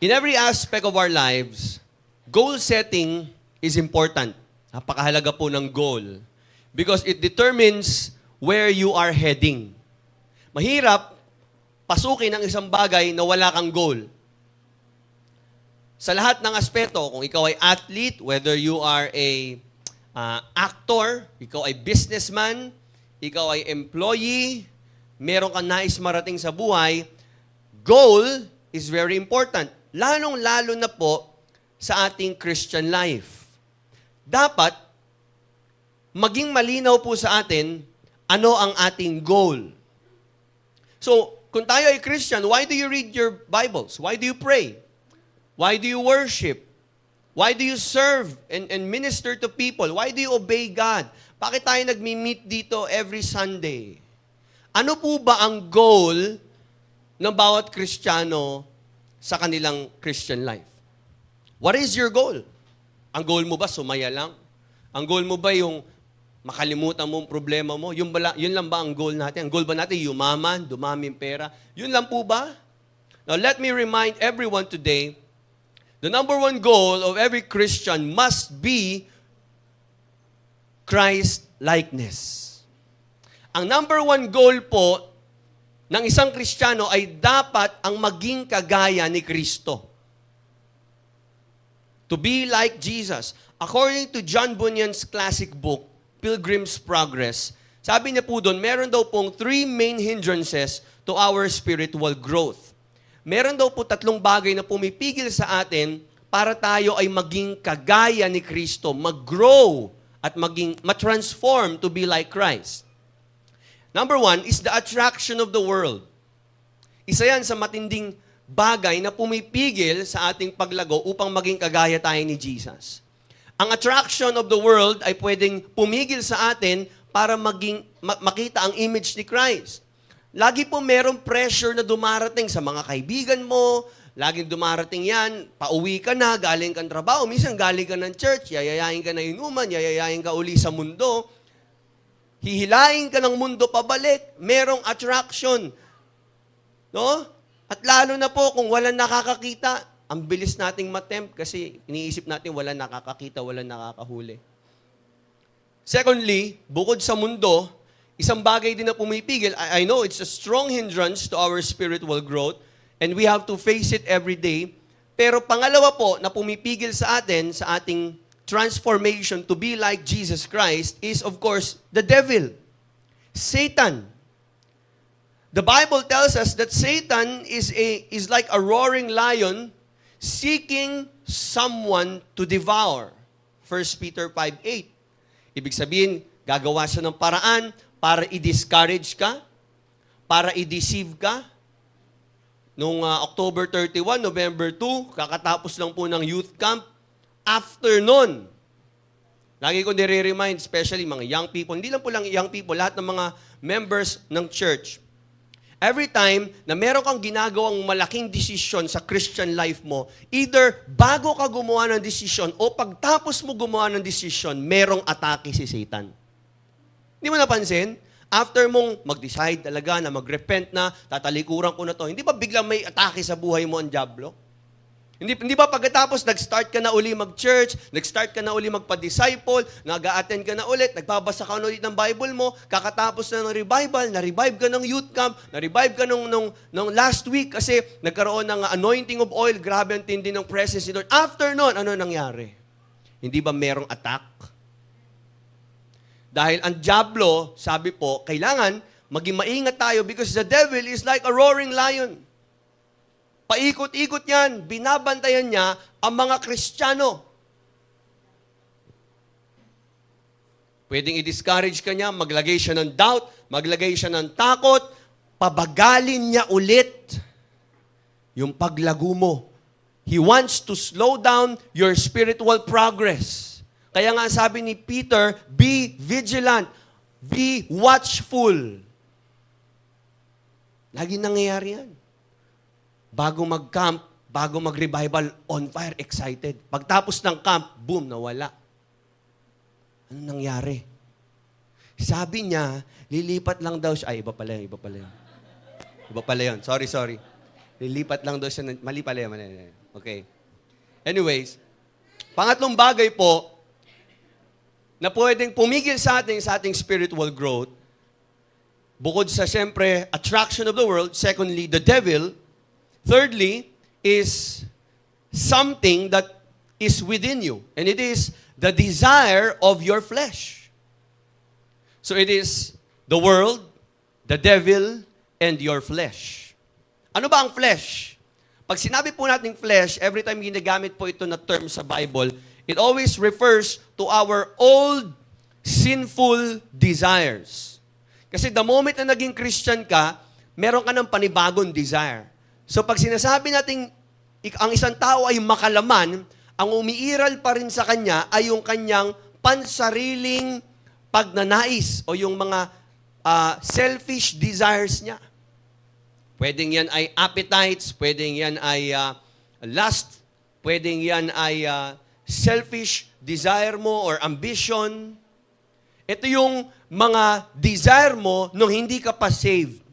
In every aspect of our lives, goal setting is important. Napakahalaga po ng goal because it determines where you are heading. Mahirap pasukin ang isang bagay na wala kang goal. Sa lahat ng aspeto, kung ikaw ay athlete, whether you are a actor, ikaw ay businessman, ikaw ay employee, meron kang nais marating sa buhay, goal is very important. Lalong-lalo na po sa ating Christian life. Dapat, maging malinaw po sa atin, ano ang ating goal. So, kung tayo ay Christian, why do you read your Bibles? Why do you pray? Why do you worship? Why do you serve and minister to people? Why do you obey God? Bakit tayo nagmi-meet dito every Sunday? Ano po ba ang goal ng bawat Kristiyano sa kanilang Christian life? What is your goal? Ang goal mo ba sumaya lang? Ang goal mo ba yung makalimutan mo ang problema mo? Yun lang ba ang goal natin? Ang goal ba natin yumaman, dumami ang pera? Yun lang po ba? Now let me remind everyone today, the number one goal of every Christian must be Christ-likeness. Ang number one goal po ng isang Kristiyano ay dapat ang maging kagaya ni Kristo. To be like Jesus. According to John Bunyan's classic book, Pilgrim's Progress, sabi niya po doon, meron daw pong 3 main hindrances to our spiritual growth. Meron daw po 3 bagay na pumipigil sa atin para tayo ay maging kagaya ni Kristo, mag-grow at maging ma-transform to be like Christ. Number 1 is the attraction of the world. Isa yan sa matinding bagay na pumipigil sa ating paglago upang maging kagaya tayo ni Jesus. Ang attraction of the world ay pwedeng pumigil sa atin para makita ang image ni Christ. Lagi po merong pressure na dumarating sa mga kaibigan mo, laging dumarating yan, pauwi ka na, galing kang trabaho, minsan galing ka ng church, yayayain ka na inuman, yayayain ka uli sa mundo, hihilain ka ng mundo pabalik, merong attraction. No? At lalo na po kung walang nakakakita, ang bilis nating matempt kasi iniisip natin walang nakakakita, walang nakakahuli. Secondly, bukod sa mundo, isang bagay din na pumipigil, I know it's a strong hindrance to our spiritual growth and we have to face it every day. Pero pangalawa po na pumipigil sa atin, sa ating transformation to be like Jesus Christ is of course the devil, Satan. The Bible tells us that Satan is like a roaring lion seeking someone to devour. 1 Peter 5:8. Ibig sabihin, gagawa siya ng paraan para i-discourage ka, para i-deceive ka. Noong October 31, November 2, kakatapos lang po ng youth camp, after nun, lagi ko nire-remind, especially mga young people, hindi lang po lang young people, lahat ng mga members ng church. Every time na meron kang ginagawang malaking desisyon sa Christian life mo, either bago ka gumawa ng desisyon o pagtapos mo gumawa ng desisyon, merong atake si Satan. Hindi mo napansin? After mong mag-decide talaga na mag-repent na, tatalikuran ko na to, hindi ba biglang may atake sa buhay mo ang dyablo? Hindi ba pagkatapos nag-start ka na uli mag-church, nag-start ka na uli magpa-disciple, nag-a-attend ka na ulit, nagbabasa ka na ulit ng Bible mo, kakatapos na ng revival, na-revive ka ng youth camp, na-revive ka nung last week kasi nagkaroon ng anointing of oil, grabe ang tindi ng presence ni Lord. After nun, ano nangyari? Hindi ba merong attack? Dahil ang dyablo, sabi po, kailangan maging maingat tayo because the devil is like a roaring lion. Paikot-ikot yan, binabantayan niya ang mga Kristiyano. Pwedeng i-discourage ka niya, maglagay siya ng doubt, maglagay siya ng takot, pabagalin niya ulit yung paglago mo. He wants to slow down your spiritual progress. Kaya nga sabi ni Peter, be vigilant, be watchful. Lagi nangyayari yan. Bago mag-camp, bago mag-revival, on fire, excited. Pagtapos ng camp, boom, nawala. Ano nangyari? Sabi niya, lilipat lang daw siya. Ay, iba pala yun. Iba pala yun. Sorry. Lilipat lang daw siya. Mali pala yun. Okay. Anyways, pangatlong bagay po na pwedeng pumigil sa ating spiritual growth, bukod sa siyempre attraction of the world, secondly, the devil, thirdly, is something that is within you. And it is the desire of your flesh. So it is the world, the devil, and your flesh. Ano ba ang flesh? Pag sinabi po nating flesh, every time ginagamit po ito na term sa Bible, it always refers to our old sinful desires. Kasi the moment na naging Christian ka, meron ka ng panibagong desire. So pag sinasabi nating ang isang tao ay makalaman, ang umiiral pa rin sa kanya ay yung kanyang pansariling pagnanais o yung mga selfish desires niya. Pwedeng yan ay appetites, pwedeng yan ay lust, pwedeng yan ay selfish desire mo or ambition. Ito yung mga desire mo nung hindi ka pa saved.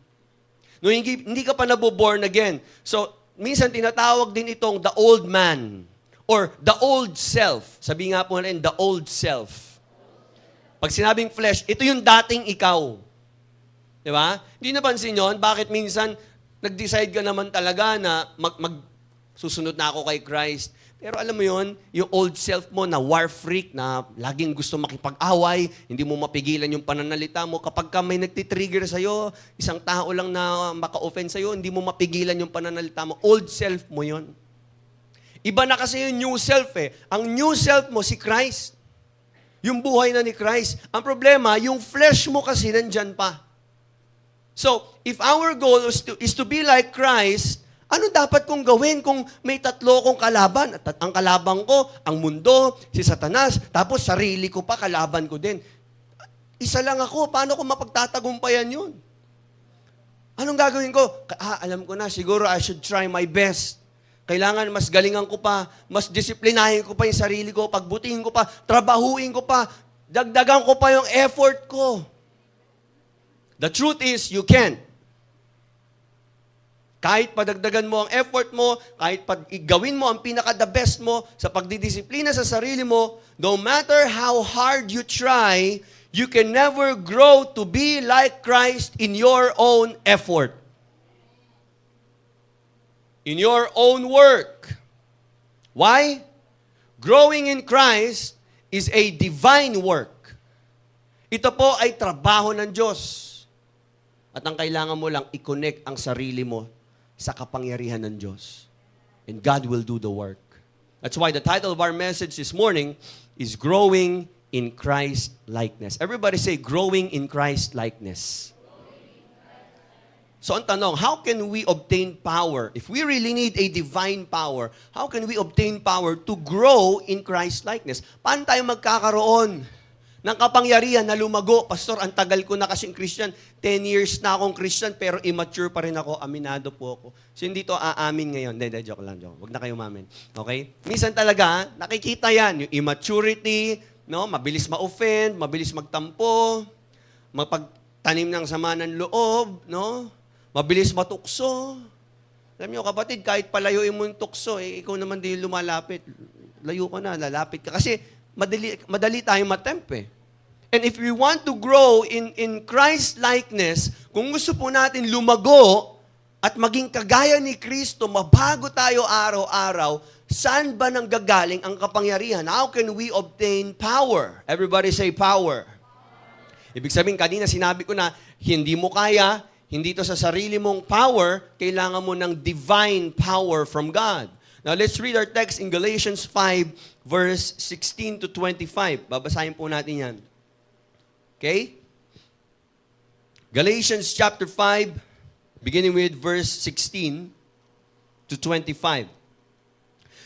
Nung hindi ka pa naboborn again. So, minsan tinatawag din itong the old man or the old self. Sabi nga po natin, the old self. Pag sinabing flesh, ito yung dating ikaw. Di ba? Hindi napansin yun, bakit minsan nag-decide ka naman talaga na susunod na ako kay Christ. Pero alam mo yun, yung old self mo na war freak, na laging gusto makipag-away, hindi mo mapigilan yung pananalita mo. Kapag ka may nagtitrigger sa'yo, isang tao lang na maka-offend sa'yo, hindi mo mapigilan yung pananalita mo. Old self mo yun. Iba na kasi yung new self eh. Ang new self mo, si Christ. Yung buhay na ni Christ. Ang problema, yung flesh mo kasi nandyan pa. So, if our goal is to be like Christ, ano dapat kong gawin kung may tatlo kong kalaban? Ang kalabang ko, ang mundo, si Satanas, tapos sarili ko pa, kalaban ko din. Isa lang ako, paano ko mapagtatagumpayan yun? Anong gagawin ko? Alam ko na, siguro I should try my best. Kailangan mas galingan ko pa, mas disiplinahin ko pa yung sarili ko, pagbutihin ko pa, trabahuin ko pa, dagdagan ko pa yung effort ko. The truth is, you can. Kahit padagdagan mo ang effort mo, kahit gawin mo ang pinaka-the best mo sa pagdidisiplina sa sarili mo, no matter how hard you try, you can never grow to be like Christ in your own effort. In your own work. Why? Growing in Christ is a divine work. Ito po ay trabaho ng Diyos. At ang kailangan mo lang i-connect ang sarili mo sa kapangyarihan ng Diyos. And God will do the work. That's why the title of our message this morning is Growing in Christ Likeness. Everybody say, Growing in Christ Likeness. So ang tanong, how can we obtain power? If we really need a divine power, how can we obtain power to grow in Christ likeness? Paano tayo magkakaroon ng kapangyarihan na lumago? Pastor, ang tagal ko na kasing Christian. 10 years na akong Christian, pero immature pa rin ako. Aminado po ako. So hindi to aamin ngayon. Hindi, joke lang, joke. Huwag na kayo umamin. Okay? Minsan talaga, nakikita yan. Yung immaturity, no? Mabilis ma-offend, mabilis magtampo, mapagtanim ng sama ng loob, no? Mabilis matukso. Alam niyo, kapatid, kahit palayuin mo yung tukso, ikaw naman di lumalapit. Layo ka na, lalapit ka. Kasi madali tayong matempt eh. And if we want to grow in Christ-likeness, kung gusto po natin lumago at maging kagaya ni Kristo, mabago tayo araw-araw, saan ba nang gagaling ang kapangyarihan? How can we obtain power? Everybody say power. Ibig sabihin, kanina sinabi ko na, hindi mo kaya, hindi to sa sarili mong power, kailangan mo ng divine power from God. Now, let's read our text in Galatians 5, verse 16 to 25. Babasahin po natin yan. Okay? Galatians chapter 5, beginning with verse 16 to 25.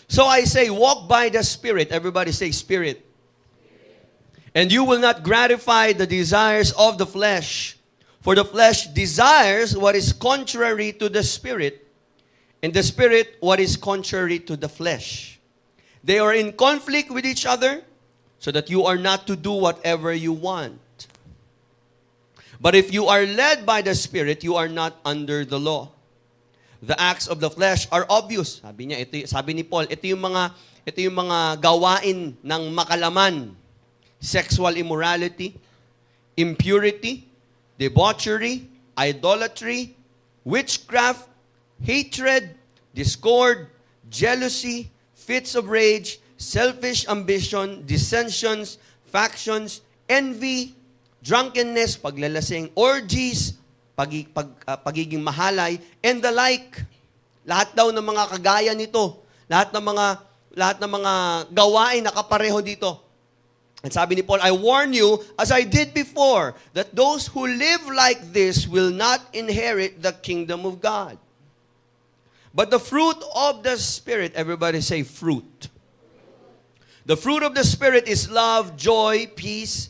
So I say, walk by the Spirit. Everybody say, Spirit. And you will not gratify the desires of the flesh. For the flesh desires what is contrary to the Spirit, and the Spirit what is contrary to the flesh. They are in conflict with each other, so that you are not to do whatever you want. But if you are led by the Spirit, you are not under the law. the acts of the flesh are obvious. Sabi niya, sabi ni Paul, ito yung mga gawain ng makalaman. Sexual immorality, impurity, debauchery, idolatry, witchcraft, hatred, discord, jealousy, fits of rage, selfish ambition, dissensions, factions, envy, drunkenness, paglalasing, orgies, pagiging mahalay, and the like. Lahat daw ng mga kagaya nito, lahat ng mga gawain na kapareho dito. At sabi ni Paul, I warn you, as I did before, that those who live like this will not inherit the kingdom of God. But the fruit of the Spirit, everybody say fruit. The fruit of the Spirit is love, joy, peace,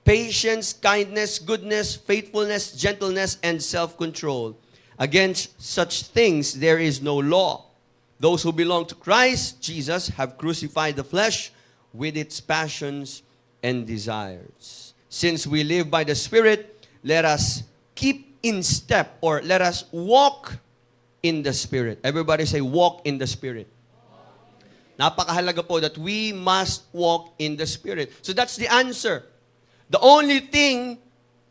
patience, kindness, goodness, faithfulness, gentleness, and self-control. Against such things there is no law. Those who belong to Christ Jesus have crucified the flesh with its passions and desires. Since we live by the Spirit, let us keep in step, or let us walk in the Spirit. Everybody say, walk in the Spirit. Napakahalaga po that we must walk in the Spirit. So that's the answer. The only thing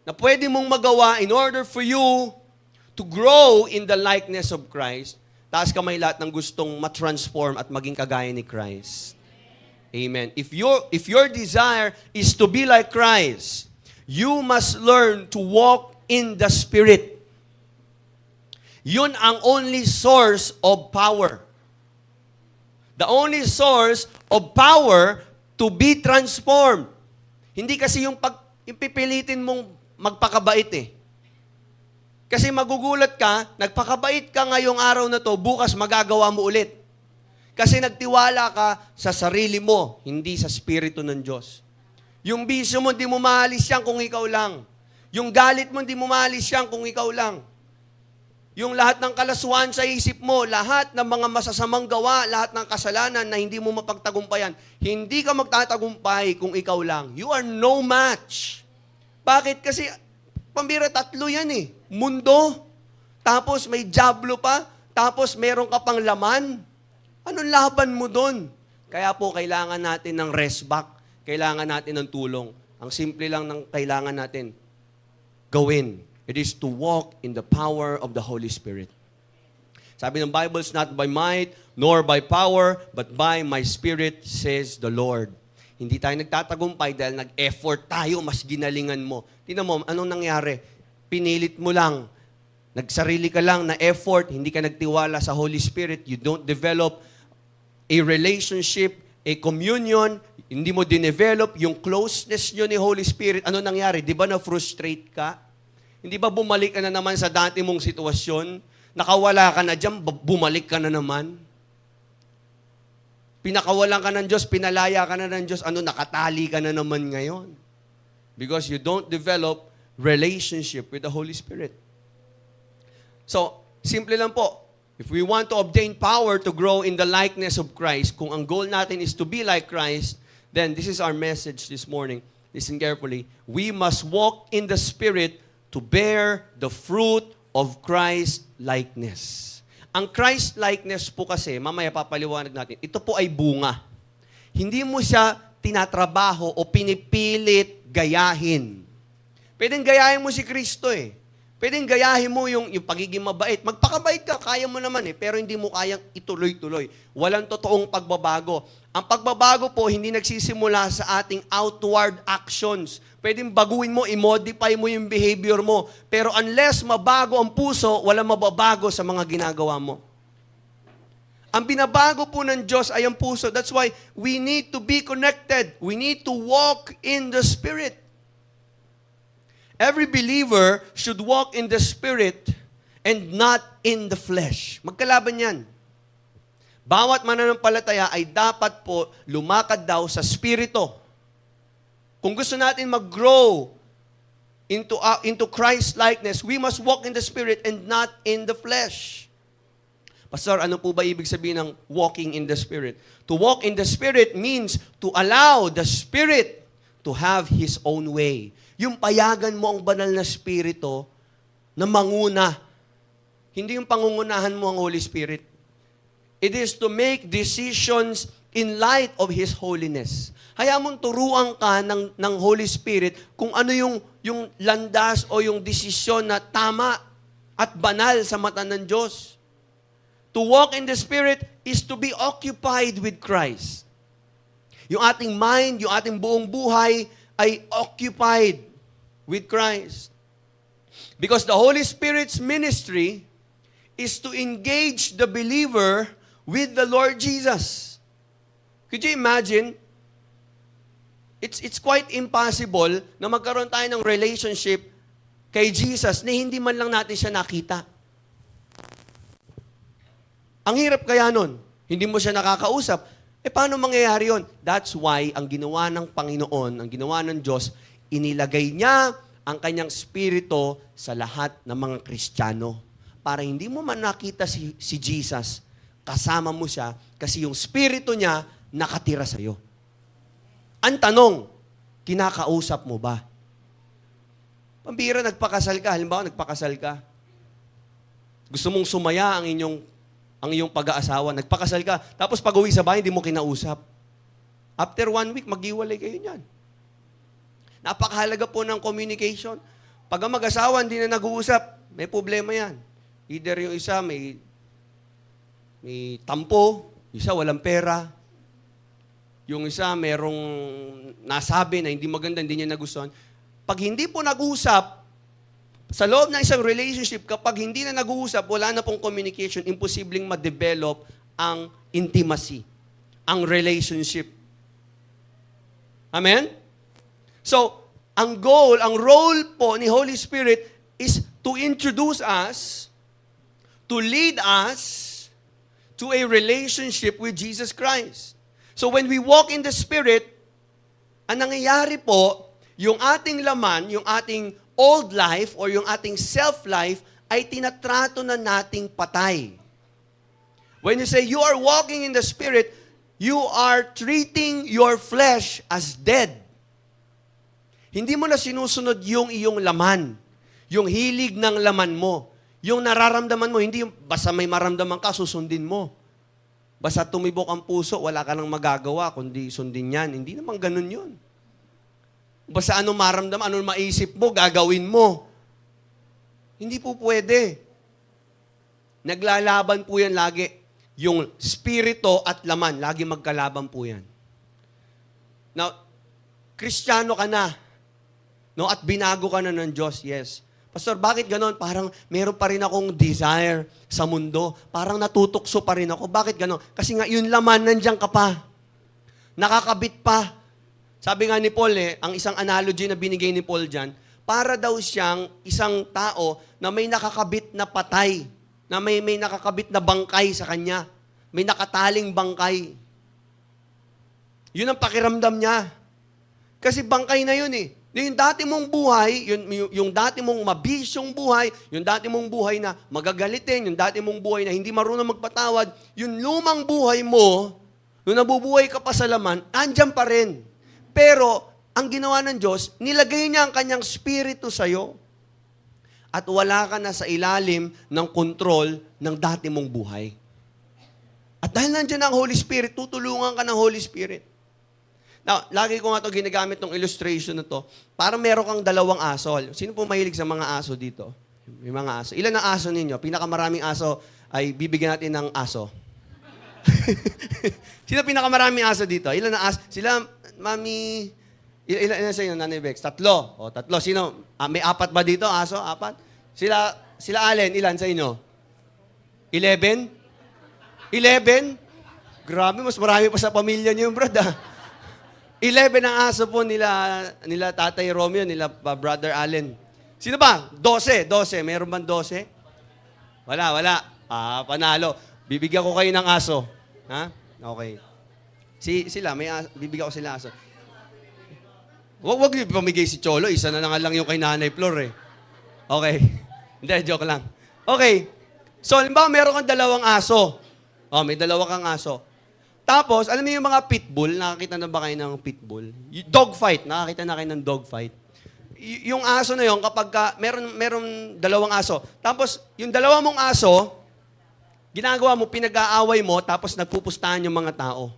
na pwede mong magawa in order for you to grow in the likeness of Christ, taas kamay lahat ng gustong matransform at maging kagaya ni Christ. Amen. If your desire is to be like Christ, you must learn to walk in the Spirit. Yun ang only source of power. The only source of power to be transformed. Hindi kasi yung pipilitin mong magpakabait eh. Kasi magugulat ka, nagpakabait ka ngayong araw na to, bukas magagawa mo ulit. Kasi nagtiwala ka sa sarili mo, hindi sa Espiritu ng Diyos. Yung bisyo mo, hindi mo maalis yan kung ikaw lang. Yung galit mo, hindi mo maalis yan kung ikaw lang. Yung lahat ng kalaswaan sa isip mo, lahat ng mga masasamang gawa, lahat ng kasalanan na hindi mo mapagtagumpayan, hindi ka magtatagumpay kung ikaw lang. You are no match. Bakit? Kasi pambira, tatlo yan eh. Mundo, tapos may diablo pa, tapos meron ka pang laman. Anong laban mo doon? Kaya po kailangan natin ng rest back. Kailangan natin ng tulong. Ang simple lang ng kailangan natin gawin. It is to walk in the power of the Holy Spirit. Sabi ng Bible, it's not by might, nor by power, but by my Spirit, says the Lord. Hindi tayo nagtatagumpay dahil nag-effort tayo, mas ginalingan mo. Tingnan mo, anong nangyari? Pinilit mo lang. Nagsarili ka lang na effort, hindi ka nagtiwala sa Holy Spirit, you don't develop a relationship, a communion, hindi mo dinevelop yung closeness nyo ni Holy Spirit. Ano nangyari? Di ba na-frustrate ka? Hindi ba bumalik ka na naman sa dati mong sitwasyon? Nakawala ka na dyan, bumalik ka na naman? Pinakawalan ka ng Diyos, pinalaya ka na ng Diyos, nakatali ka na naman ngayon? Because you don't develop relationship with the Holy Spirit. So, simple lang po. If we want to obtain power to grow in the likeness of Christ, kung ang goal natin is to be like Christ, then this is our message this morning. Listen carefully. We must walk in the Spirit to bear the fruit of Christ-likeness. Ang Christ-likeness po kasi, mamaya papaliwanag natin, ito po ay bunga. Hindi mo siya tinatrabaho o pinipilit gayahin. Pwedeng gayahin mo si Kristo eh. Pwedeng gayahin mo yung pagiging mabait. Magpakabait ka, kaya mo naman eh, pero hindi mo kayang ituloy-tuloy. Walang totoong pagbabago. Ang pagbabago po, hindi nagsisimula sa ating outward actions. Pwedeng baguhin mo, i-modify mo yung behavior mo. Pero unless mabago ang puso, walang mababago sa mga ginagawa mo. Ang binabago po ng Diyos ay ang puso. That's why we need to be connected. We need to walk in the Spirit. Every believer should walk in the Spirit and not in the flesh. Magkalaban yan. Bawat mananampalataya ay dapat po lumakad daw sa Spirito. Kung gusto natin mag-grow into Christ-likeness, we must walk in the Spirit and not in the flesh. Pastor, ano po ba ibig sabihin ng walking in the Spirit? To walk in the Spirit means to allow the Spirit to have His own way. Yung payagan mo ang banal na Spirito na manguna. hindi yung pangungunahan mo ang Holy Spirit. It is to make decisions in light of His holiness. Hayaan mong turuan ka ng Holy Spirit kung ano yung landas o yung desisyon na tama at banal sa mata ng Diyos. To walk in the Spirit is to be occupied with Christ. Yung ating mind, yung ating buong buhay ay occupied with Christ. Because the Holy Spirit's ministry is to engage the believer with the Lord Jesus. Could you imagine? It's quite impossible na magkaroon tayo ng relationship kay Jesus na hindi man lang natin siya nakita. Ang hirap kaya nun. Hindi mo siya nakakausap. Paano mangyayari yun? That's why ang ginawa ng Panginoon, ang ginawa ng Diyos, inilagay niya ang kanyang spirito sa lahat ng mga Kristiyano. Para hindi mo man nakita si Jesus, kasama mo siya kasi yung spirito niya nakatira sa iyo. Ang tanong, kinakausap mo ba? Pambira, nagpakasal ka. Halimbawa, nagpakasal ka. Gusto mong sumaya ang iyong pag-aasawa. Nagpakasal ka. Tapos pag-uwi sa bahay, hindi mo kinausap. After 1 week, maghiwalay kayo niyan. Napakahalaga po ng communication. Pag ang mag-asawa hindi na nag-uusap, may problema yan. Either yung isa may tampo, isa walang pera, yung isa merong nasabi na hindi maganda, hindi niya nagustuhan. Pag hindi po nag-uusap, sa loob ng isang relationship, kapag hindi na nag-uusap, wala na pong communication, imposibleng ma-develop ang intimacy, ang relationship. Amen? So, ang goal, ang role po ni Holy Spirit is to introduce us, to lead us to a relationship with Jesus Christ. So when we walk in the Spirit, ang nangyayari po, yung ating laman, yung ating old life or yung ating self-life ay tinatrato na nating patay. When you say you are walking in the Spirit, you are treating your flesh as dead. Hindi mo na sinusunod yung iyong laman, yung hilig ng laman mo, yung nararamdaman mo, hindi yung basta may maramdaman ka, susundin mo. Basta tumibok ang puso, wala ka nang magagawa, kundi sundin yan. Hindi naman ganun yun. Basta ano maramdaman, ano maisip mo, gagawin mo. Hindi po pwede. Naglalaban po yan lagi. Yung spirito at laman, lagi magkalaban po yan. Now, Kristiyano ka na. No, at binago ka na ng Diyos, yes. Pastor, bakit ganon? Parang meron pa rin akong desire sa mundo. Parang natutukso pa rin ako. Bakit ganon? Kasi nga, yun laman, nandiyan ka pa. Nakakabit pa. Sabi nga ni Paul, ang isang analogy na binigay ni Paul dyan, para daw siyang isang tao na may nakakabit na patay, na may nakakabit na bangkay sa kanya. May nakataling bangkay. Yun ang pakiramdam niya. Kasi bangkay na yun eh. Yung dati mong buhay, yung dati mong mabisyong buhay, yung dati mong buhay na magagalitin, yung dati mong buhay na hindi marunong magpatawad, yung lumang buhay mo, nung nabubuhay ka pa sa laman, andyan pa rin. Pero, ang ginawa ng Diyos, nilagay niya ang kanyang spirito sa'yo. At wala ka na sa ilalim ng kontrol ng dati mong buhay. At dahil nandiyan ang Holy Spirit, tutulungan ka ng Holy Spirit. Now, lagi ko nga ito ginagamit ng illustration na to. Parang meron kang dalawang aso. Sino po mahilig sa mga aso dito? May mga aso. Ilan ang aso ninyo? Pinakamaraming aso ay bibigyan natin ng aso. Sino pinakamaraming aso dito? Ilan ang aso? Sila, mami, ilan sa inyo, Nanay Bex? 3. O, 3. Sino? May 4 ba dito? Aso? 4? Sila Allen, ilan sa inyo? 11? 11? Grabe, mas marami pa sa pamilya niyo, brad. 11 ang aso po nila Tatay Romeo, nila Brother Allen. Sino ba? 12. Meron bang 12? Wala. Panalo. Bibigyan ko kayo ng aso. Ha? Okay. Sila, bibigyan ko sila aso. Huwag niyo pamigay si Cholo. Isa na nga lang yung kay Nanay Flor eh. Okay. Hindi, joke lang. Okay. So, halimbawa, meron kang 2 aso. Oh, may 2 kang aso. Tapos, alam niyo yung mga pitbull, nakakita na ba kayo ng pitbull? Dog fight, nakakita na kayo ng dog fight. yung aso na yon kapag meron dalawang aso. Tapos, yung dalawa mong aso, ginagawa mo, pinag-aaway mo, tapos nagpupustahan yung mga tao.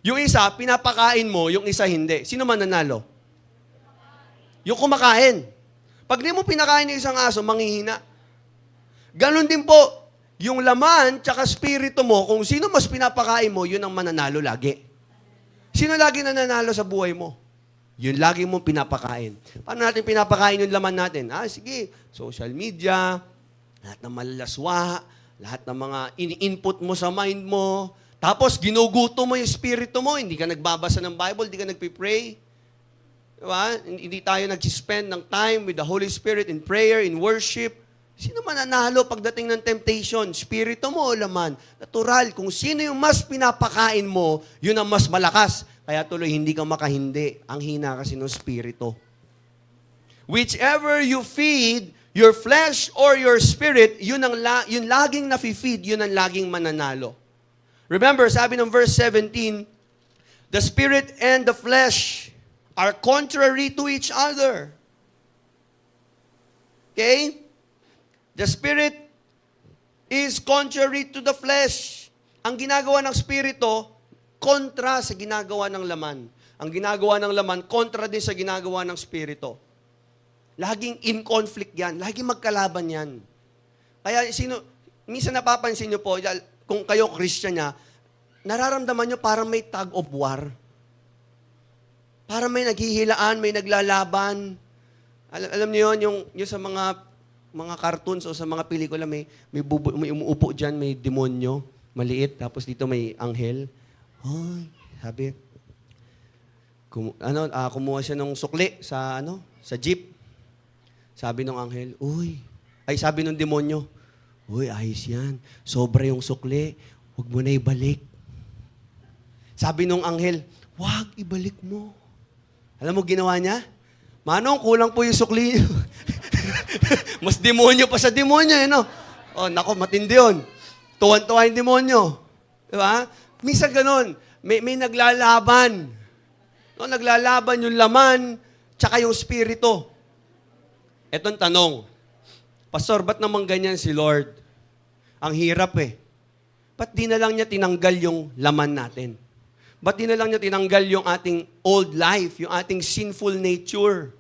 Yung isa, pinapakain mo, yung isa hindi. Sino man nanalo? Yung kumakain. Pag di mo pinakain yung isang aso, manghihina. Ganon din po, yung laman tsaka spirito mo, kung sino mas pinapakain mo, yun ang mananalo lagi. Sino lagi nananalo sa buhay mo? Yun lagi mong pinapakain. Paano natin pinapakain yung laman natin? Sige, social media, lahat ng malalaswa, lahat ng mga ini-input mo sa mind mo, tapos ginuguto mo yung spirito mo, hindi ka nagbabasa ng Bible, hindi ka nagpipray. Diba? Hindi tayo nag-spend ng time with the Holy Spirit in prayer, in worship. Sino mananalo pagdating ng temptation? Spirito mo o laman? Natural, kung sino yung mas pinapakain mo, yun ang mas malakas. Kaya tuloy, hindi ka makahindi. Ang hina kasi ng spirito. Whichever you feed, your flesh or your spirit, yun laging nafe-feed, yun ang laging mananalo. Remember, sabi ng verse 17, the spirit and the flesh are contrary to each other. Okay? The spirit is contrary to the flesh. Ang ginagawa ng spirito, kontra sa ginagawa ng laman. Ang ginagawa ng laman, kontra din sa ginagawa ng spirito. Laging in conflict yan. Laging magkalaban yan. Kaya minsan napapansin nyo po, kung kayo Christian niya, nararamdaman nyo parang may tug of war. Parang may naghihilaan, may naglalaban. Alam niyo yun, yung sa mga cartoons o sa mga pelikula, may umuupo dyan, may demonyo, maliit, tapos dito may anghel. Sabi, kumuha siya ng sukli sa jeep. Sabi ng anghel, sabi ng demonyo, ayos yan. Sobra yung sukli, huwag mo na ibalik. Sabi ng anghel, wag, ibalik mo. Alam mo ginawa niya? Manong, kulang po yung sukli niyo. Mas demonyo pa sa demonyo, nako, matindi yun. Tuwan-tuwa yung demonyo. Diba? Minsan ganun, may naglalaban. Naglalaban yung laman, tsaka yung spirito. Etong tanong, Pastor, ba't naman ganyan si Lord? Ang hirap Ba't di na lang niya tinanggal yung laman natin? Ba't di na lang niya tinanggal yung ating old life, yung ating sinful nature?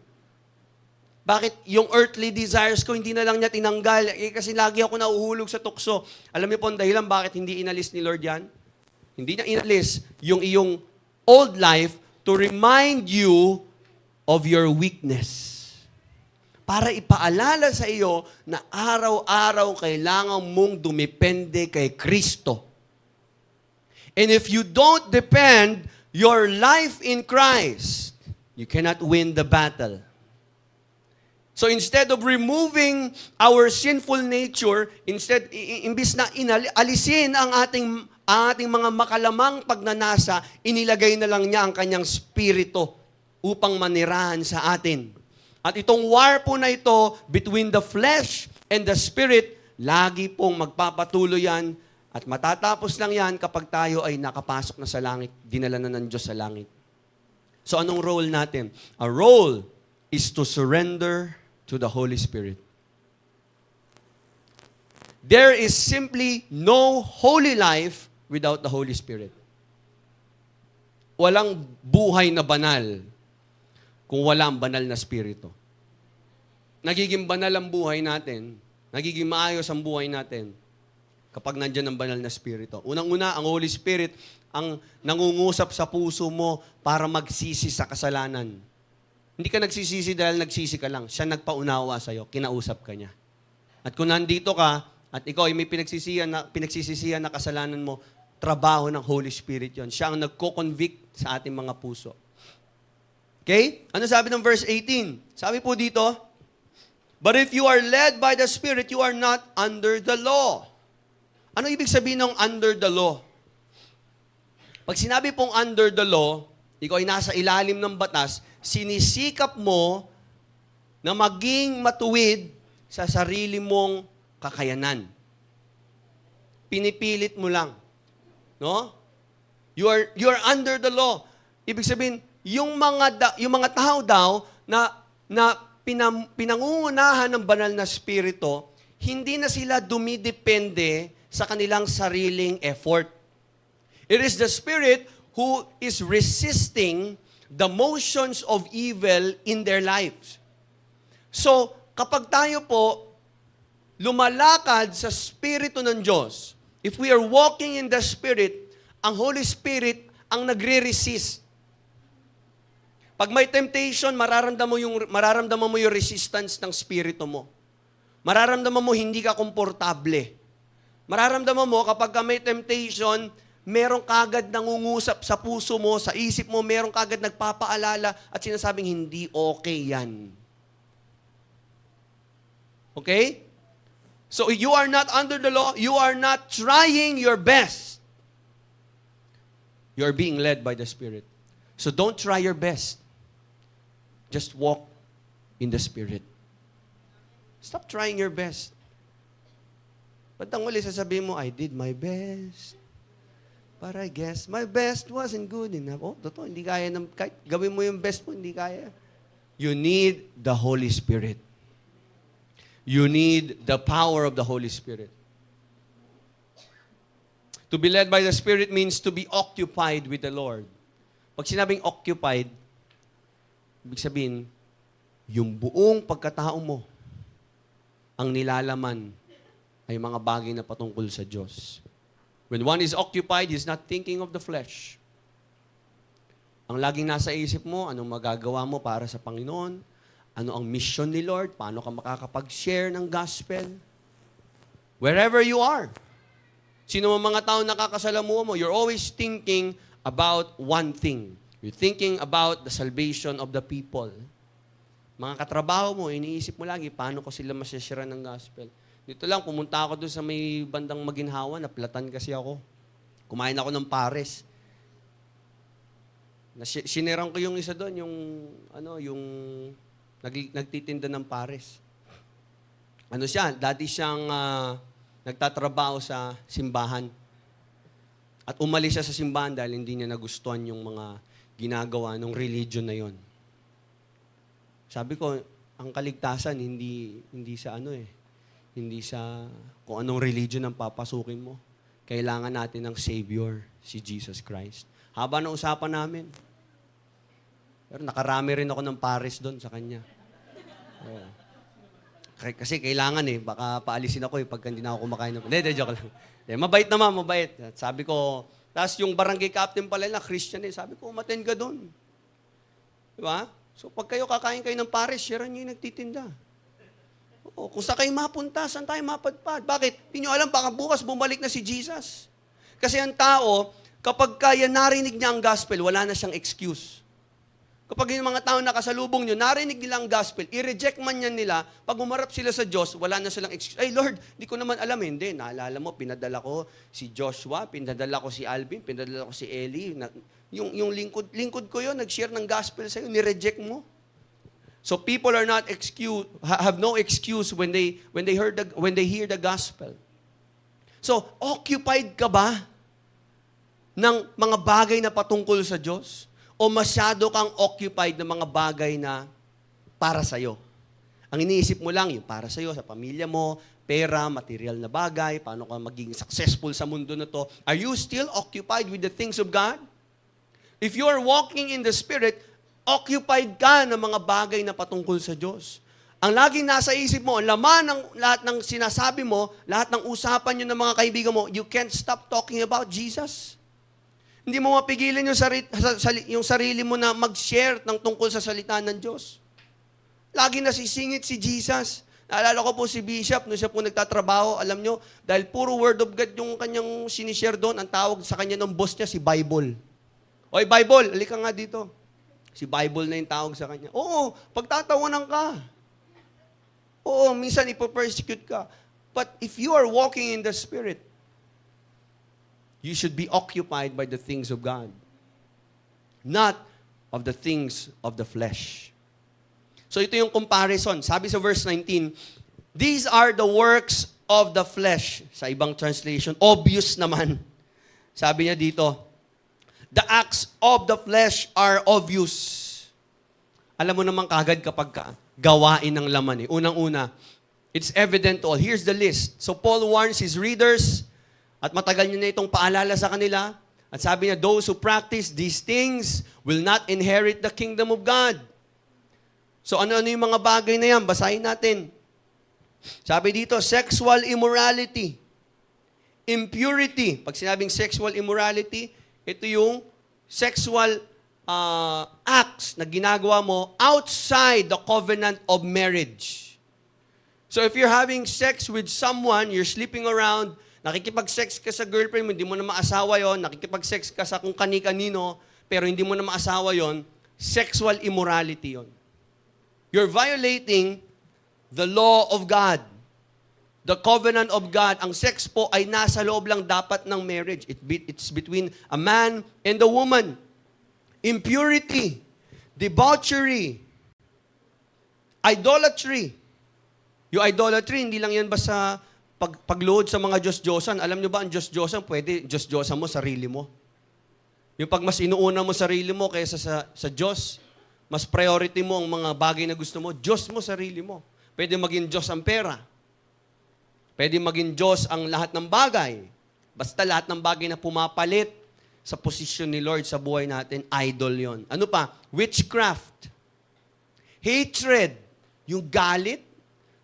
Bakit yung earthly desires ko, hindi na lang niya tinanggal? Kasi lagi ako nauhulog sa tukso. Alam niyo po ang dahilan bakit hindi inalis ni Lord yan? Hindi niya inalis yung iyong old life to remind you of your weakness. Para ipaalala sa iyo na araw-araw kailangan mong dumepende kay Kristo. And if you don't depend your life in Christ, you cannot win the battle. So instead of removing our sinful nature, imbis na alisin ang ating mga makalamang pagnanasa, inilagay na lang niya ang kanyang spirito upang manirahan sa atin. At itong war po na ito between the flesh and the spirit, lagi pong magpapatuloy yan at matatapos lang yan kapag tayo ay nakapasok na sa langit, dinala na ng Diyos sa langit. So anong role natin? Our role is to surrender to the Holy Spirit. There is simply no holy life without the Holy Spirit. Walang buhay na banal kung walang banal na spirito. Nagiging banal ang buhay natin, nagiging maayos ang buhay natin kapag nandiyan ang banal na spirito. Unang-una, ang Holy Spirit ang nangungusap sa puso mo para magsisi sa kasalanan. Hindi ka nagsisisi dahil nagsisi ka lang. Siya nagpaunawa sa'yo, kinausap ka niya. At kung nandito ka, at ikaw ay may pinagsisisihan na kasalanan mo, trabaho ng Holy Spirit yon. Siya ang nagko-convict sa ating mga puso. Okay? Ano sabi ng verse 18? Sabi po dito, but if you are led by the Spirit, you are not under the law. Ano ibig sabihin ng under the law? Pag sinabi pong under the law, ikaw ay nasa ilalim ng batas, sinisikap mo na maging matuwid sa sarili mong kakayanan. Pinipilit mo lang. No? You are under the law. Ibig sabihin, yung mga tao daw na na pinangungunahan ng banal na spirito, hindi na sila dumidepende sa kanilang sariling effort. It is the Spirit who is resisting the motions of evil in their lives. So, kapag tayo po lumalakad sa Spirito ng Diyos, if we are walking in the Spirit, ang Holy Spirit ang nagre-resist. Pag may temptation, mararamdaman mo yung resistance ng spirito mo. Mararamdaman mo hindi ka komportable. Mararamdaman mo kapag may temptation, meron kagad nangungusap sa puso mo, sa isip mo, meron kagad nagpapaalala at sinasabing hindi okay yan. Okay? So you are not under the law, you are not trying your best. You are being led by the Spirit. So don't try your best. Just walk in the Spirit. Stop trying your best. Ba't ang uli sasabihin mo, I did my best. But I guess my best wasn't good enough. Oh, totoo, hindi kaya kahit gawin mo yung best mo, hindi kaya. You need the Holy Spirit. You need the power of the Holy Spirit. To be led by the Spirit means to be occupied with the Lord. Pag sinabing occupied, ibig sabihin, yung buong pagkatao mo, ang nilalaman ay mga bagay na patungkol sa Diyos. When one is occupied, he's not thinking of the flesh. Ang laging nasa isip mo, anong magagawa mo para sa Panginoon, ano ang mission ni Lord, paano ka makakapag-share ng gospel. Wherever you are, sino ang mga tao nakakasalamuha mo, you're always thinking about one thing. You're thinking about the salvation of the people. Mga katrabaho mo, iniisip mo lagi, paano ko sila masyashare ng gospel. Dito lang, pumunta ako doon sa may bandang Maginhawa, naplatan kasi ako. Kumain ako ng pares. Sinerang ko yung isa doon, yung nagtitinda ng pares. Ano siya, dati siyang nagtatrabaho sa simbahan. At umalis siya sa simbahan dahil hindi niya nagustuhan yung mga ginagawa ng religion na yon. Sabi ko, ang kaligtasan hindi sa hindi sa kung anong religion ang papasukin mo. Kailangan natin ng Savior, si Jesus Christ. Haba ng usapan namin. Pero nakarami rin ako ng pares doon sa kanya. Oh. Kasi kailangan baka paalisin ako pagka hindi na ako kumakain. Hindi, joke lang. Mabait naman, mabait. At sabi ko, tapos yung barangay captain pala na Christian sabi ko, umattend ka doon. Di ba? So pag kayo kakain kayo ng pares, share nyo yung nagtitinda. Oo, kung saan kayo mapunta, saan tayo mapadpad? Bakit? Hindi nyo alam, baka bukas bumalik na si Jesus. Kasi ang tao, kapag kaya narinig niya ang gospel, wala na siyang excuse. Kapag yung mga tao nakasalubong nyo, narinig nila ang gospel, i-reject man yan nila, pag umarap sila sa Diyos, wala na silang excuse. Ay Lord, di ko naman alam. Hindi, naalala mo, pinadala ko si Joshua, pinadala ko si Alvin, pinadala ko si Eli. Yung lingkod ko yun, nag-share ng gospel sa'yo, ni-reject mo. So people are not have no excuse when they hear the gospel. So, occupied ka ba ng mga bagay na patungkol sa Diyos? O masyado kang occupied ng mga bagay na para sa'yo? Ang iniisip mo lang yung para sa'yo, sa pamilya mo, pera, material na bagay, paano ka maging successful sa mundo na to. Are you still occupied with the things of God? If you are walking in the Spirit, occupied ka ng mga bagay na patungkol sa Diyos. Ang laging nasa isip mo, ang laman ng lahat ng sinasabi mo, lahat ng usapan nyo ng mga kaibigan mo, you can't stop talking about Jesus. Hindi mo mapigilan yung sarili mo na mag-share ng tungkol sa salita ng Diyos. Lagi nasisingit si Jesus. Naalala ko po si Bishop, nung siya po nagtatrabaho, alam nyo, dahil puro word of God yung kanyang sinishare doon, ang tawag sa kanya ng boss niya, si Bible. Oy, Bible, halika nga dito. Si Bible na yung tawag sa kanya. Oo, pagtatawanan ka. Oo, minsan ipo-persecute ka. But if you are walking in the Spirit, you should be occupied by the things of God, not of the things of the flesh. So ito yung comparison. Sabi sa verse 19, these are the works of the flesh. Sa ibang translation, obvious naman. Sabi niya dito, the acts of the flesh are obvious. Alam mo naman kagad kapag gawain ng laman eh. Unang-una, it's evident to all. Here's the list. So Paul warns his readers, at matagal niya na itong paalala sa kanila. At sabi niya, those who practice these things will not inherit the kingdom of God. So ano-ano yung mga bagay na yan? Basahin natin. Sabi dito, sexual immorality, impurity. Pag sinabing sexual immorality, ito yung sexual acts na ginagawa mo outside the covenant of marriage. So if you're having sex with someone, you're sleeping around, nakikipag-sex ka sa girlfriend mo, hindi mo na maasawa yon, nakikipag-sex ka sa kung kani-kanino, pero hindi mo na maasawa yon, sexual immorality yon. You're violating the law of God. The covenant of God. Ang sex po ay nasa loob lang dapat ng marriage. It's between a man and a woman. Impurity, debauchery, idolatry. Yung idolatry, hindi lang yan basta pagload sa mga Diyos-Diyosan. Alam nyo ba, ang Diyos-Diyosan, pwede Diyos-Diyosan mo, sarili mo. Yung pag mas inuuna mo sarili mo kaysa sa Diyos, mas priority mo ang mga bagay na gusto mo, Diyos mo, sarili mo. Pwede maging Diyos ang pera. Pwede maging Diyos ang lahat ng bagay. Basta lahat ng bagay na pumapalit sa posisyon ni Lord sa buhay natin, idol yon. Ano pa? Witchcraft. Hatred. Yung galit.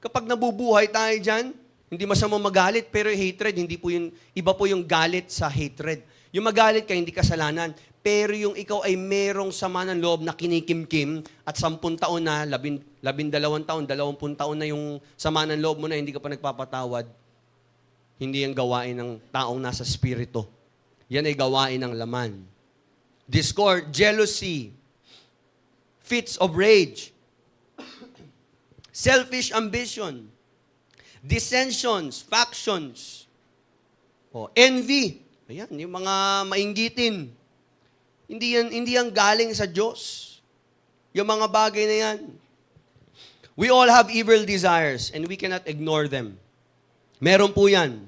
Kapag nabubuhay tayo dyan, hindi masama magalit, pero hatred, hindi po yung, iba po yung galit sa hatred. Yung magalit ka, hindi kasalanan. Pero yung ikaw ay merong sama ng loob na kinikimkim at 10 taon na, 12 taon, 20 taon na yung sama ng loob mo na hindi ka pa nagpapatawad, hindi yung gawain ng taong nasa spirito. Yan ay gawain ng laman. Discord, jealousy, fits of rage, selfish ambition, dissensions, factions, envy. Ayan, yung mga mainggitin. Hindi yan galing sa Diyos. Yung mga bagay na yan. We all have evil desires and we cannot ignore them. Meron po yan.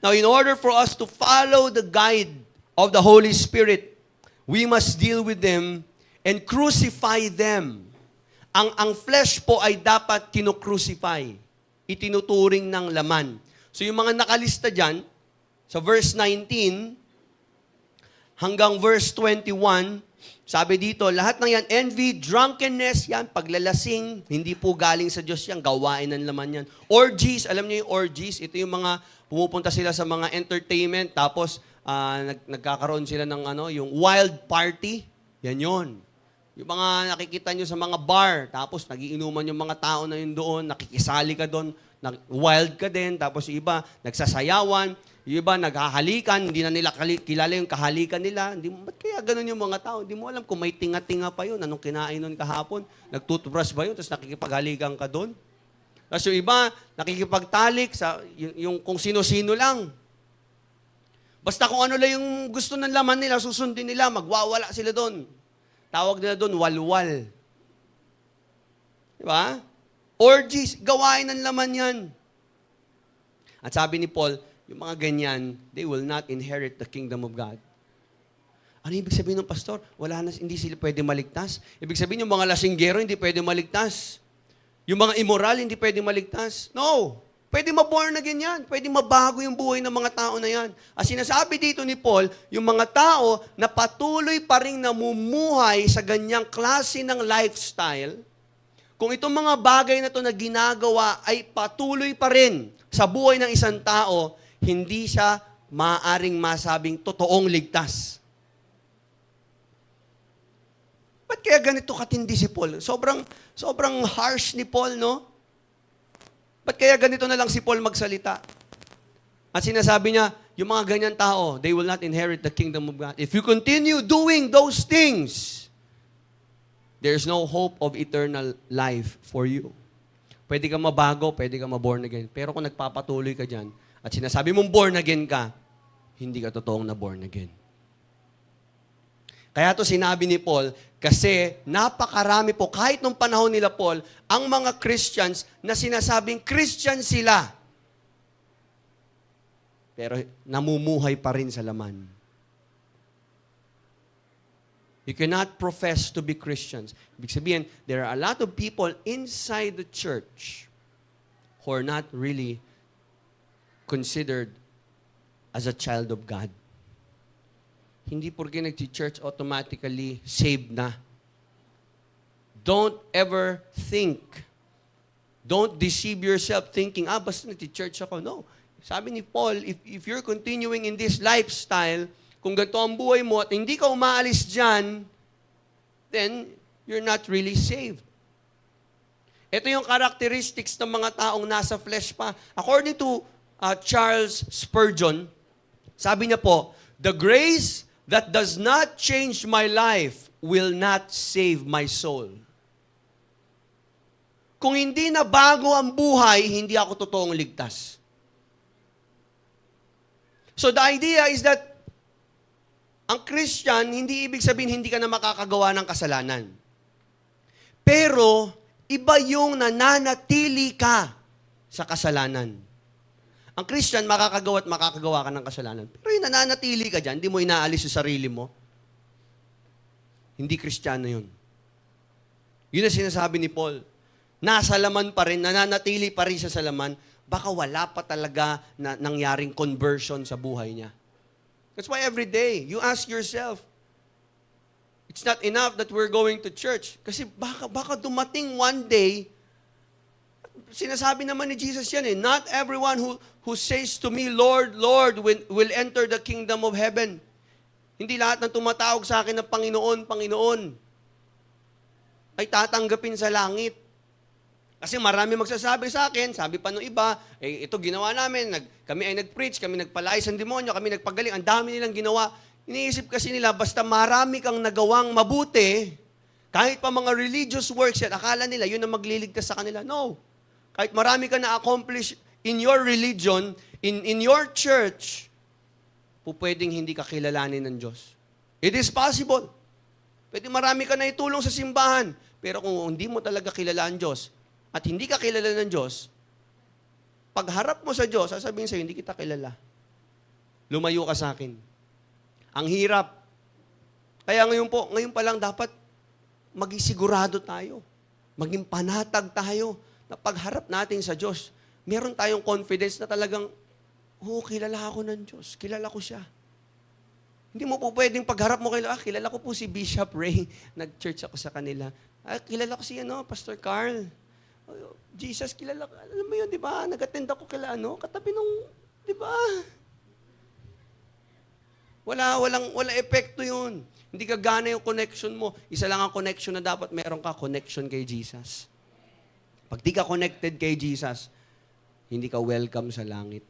Now, in order for us to follow the guide of the Holy Spirit, we must deal with them and crucify them. Ang flesh po ay dapat kinukrucify. Itinuturing ng laman. So yung mga nakalista dyan, sa verse 19 hanggang verse 21, sabi dito, lahat ng yan, envy, drunkenness, yan, paglalasing, hindi po galing sa Diyos yan, gawain ng laman yan. Orgies, alam niyo yung orgies, ito yung mga, pumupunta sila sa mga entertainment, tapos nagkakaroon sila ng yung wild party, yan yun. Yung mga nakikita nyo sa mga bar, tapos nagiinuman yung mga tao na yun doon, nakikisali ka doon, wild ka din, tapos yung iba, nagsasayawan, yung iba, naghahalikan, hindi na nila kilala yung kahalikan nila. Ba't kaya ganun yung mga tao? Hindi mo alam kung may tinga-tinga pa yun, anong kinain nun kahapon, nag-toothbrush ba yun, tapos nakikipaghalikan ka doon. Tapos yung iba, nakikipagtalik sa yung kung sino-sino lang. Basta kung ano lang yung gusto ng laman nila, susundin nila, magwawala sila doon. Tawag nila doon, walwal. Diba? Orgies, gawain ng laman yan. At sabi ni Paul, yung mga ganyan, they will not inherit the kingdom of God. Ano ibig sabihin ng pastor? Hindi sila pwede maligtas. Ibig sabihin yung mga lasinggero, hindi pwede maligtas. Yung mga immoral, hindi pwede maligtas. No! Pwede ma-born again yan. Pwede mabago yung buhay ng mga tao na yan. As sinasabi dito ni Paul, yung mga tao na patuloy pa rin namumuhay sa ganyang klase ng lifestyle, kung itong mga bagay na ito na ginagawa ay patuloy pa rin sa buhay ng isang tao, hindi siya maaaring masabing totoong ligtas. Ba't kaya ganito katindi si Paul? Sobrang harsh ni Paul, no? Ba't kaya ganito na lang si Paul magsalita? At sinasabi niya, yung mga ganyan tao, they will not inherit the kingdom of God. If you continue doing those things, there's no hope of eternal life for you. Pwede ka mabago, pwede ka maborn again. Pero kung nagpapatuloy ka dyan, at sinasabi mong born again ka, hindi ka totoong na born again. Kaya to sinabi ni Paul, kasi napakarami po, kahit nung panahon nila Paul, ang mga Christians na sinasabing Christian sila, pero namumuhay pa rin sa laman. You cannot profess to be Christians. Ibig sabihin, there are a lot of people inside the church who are not really considered as a child of God. Hindi porke nag-church automatically saved na. Don't ever think. Don't deceive yourself thinking, basta nag-church ako. No. Sabi ni Paul, if you're continuing in this lifestyle, kung ganito ang buhay mo at hindi ka umaalis dyan, then you're not really saved. Ito yung characteristics ng mga taong nasa flesh pa. According to Charles Spurgeon, sabi niya po, the grace that does not change my life will not save my soul. Kung hindi na bago ang buhay, hindi ako totoong ligtas. So the idea is that ang Christian, hindi ibig sabihin hindi ka na makakagawa ng kasalanan. Pero, iba yung nananatili ka sa kasalanan. Ang Christian, makakagawa at makakagawa ka ng kasalanan. Pero yung nananatili ka dyan, hindi mo inaalis yung sarili mo. Hindi Kristiyano yun. Yun ang sinasabi ni Paul. Nasa laman pa rin, nananatili pa rin sa laman, baka wala pa talaga na nangyaring conversion sa buhay niya. That's why every day, you ask yourself, it's not enough that we're going to church. Kasi baka dumating one day, sinasabi naman ni Jesus yan not everyone who says to me, Lord, Lord, will enter the kingdom of heaven. Hindi lahat ng tumatawag sa akin ng Panginoon, Panginoon, ay tatanggapin sa langit. Kasi marami magsasabi sa akin, sabi pa nung iba, ito ginawa namin, kami ay nag-preach, kami nagpalayas ng demonyo, kami nagpagaling, ang dami nilang ginawa. Iniisip kasi nila, basta marami kang nagawang mabuti, kahit pa mga religious works yan, akala nila, yun ang magliligtas sa kanila. No. Kahit marami ka na-accomplish in your religion, in your church, pwedeng hindi ka kilalanin ng Diyos. It is possible. Pwede marami ka na itulong sa simbahan, pero kung hindi mo talaga kilala ang Diyos, at hindi ka kilala ng Diyos, pagharap mo sa Diyos, sasabihin sa'yo, hindi kita kilala. Lumayo ka sa akin. Ang hirap. Kaya ngayon pa lang dapat maging sigurado tayo. Maging panatag tayo na pagharap natin sa Diyos, meron tayong confidence na talagang, kilala ako ng Diyos. Kilala ko siya. Hindi mo po pwedeng pagharap mo kilala ko po si Bishop Ray. Nag-church ako sa kanila. Kilala ko si Pastor Carl. Jesus, kilala ka. Alam mo yun, di ba? Nag-attend ako katabi nung, di ba? Wala epekto yun. Hindi ka gana yung connection mo. Isa lang ang connection na dapat meron ka, connection kay Jesus. Pag di ka connected kay Jesus, hindi ka welcome sa langit.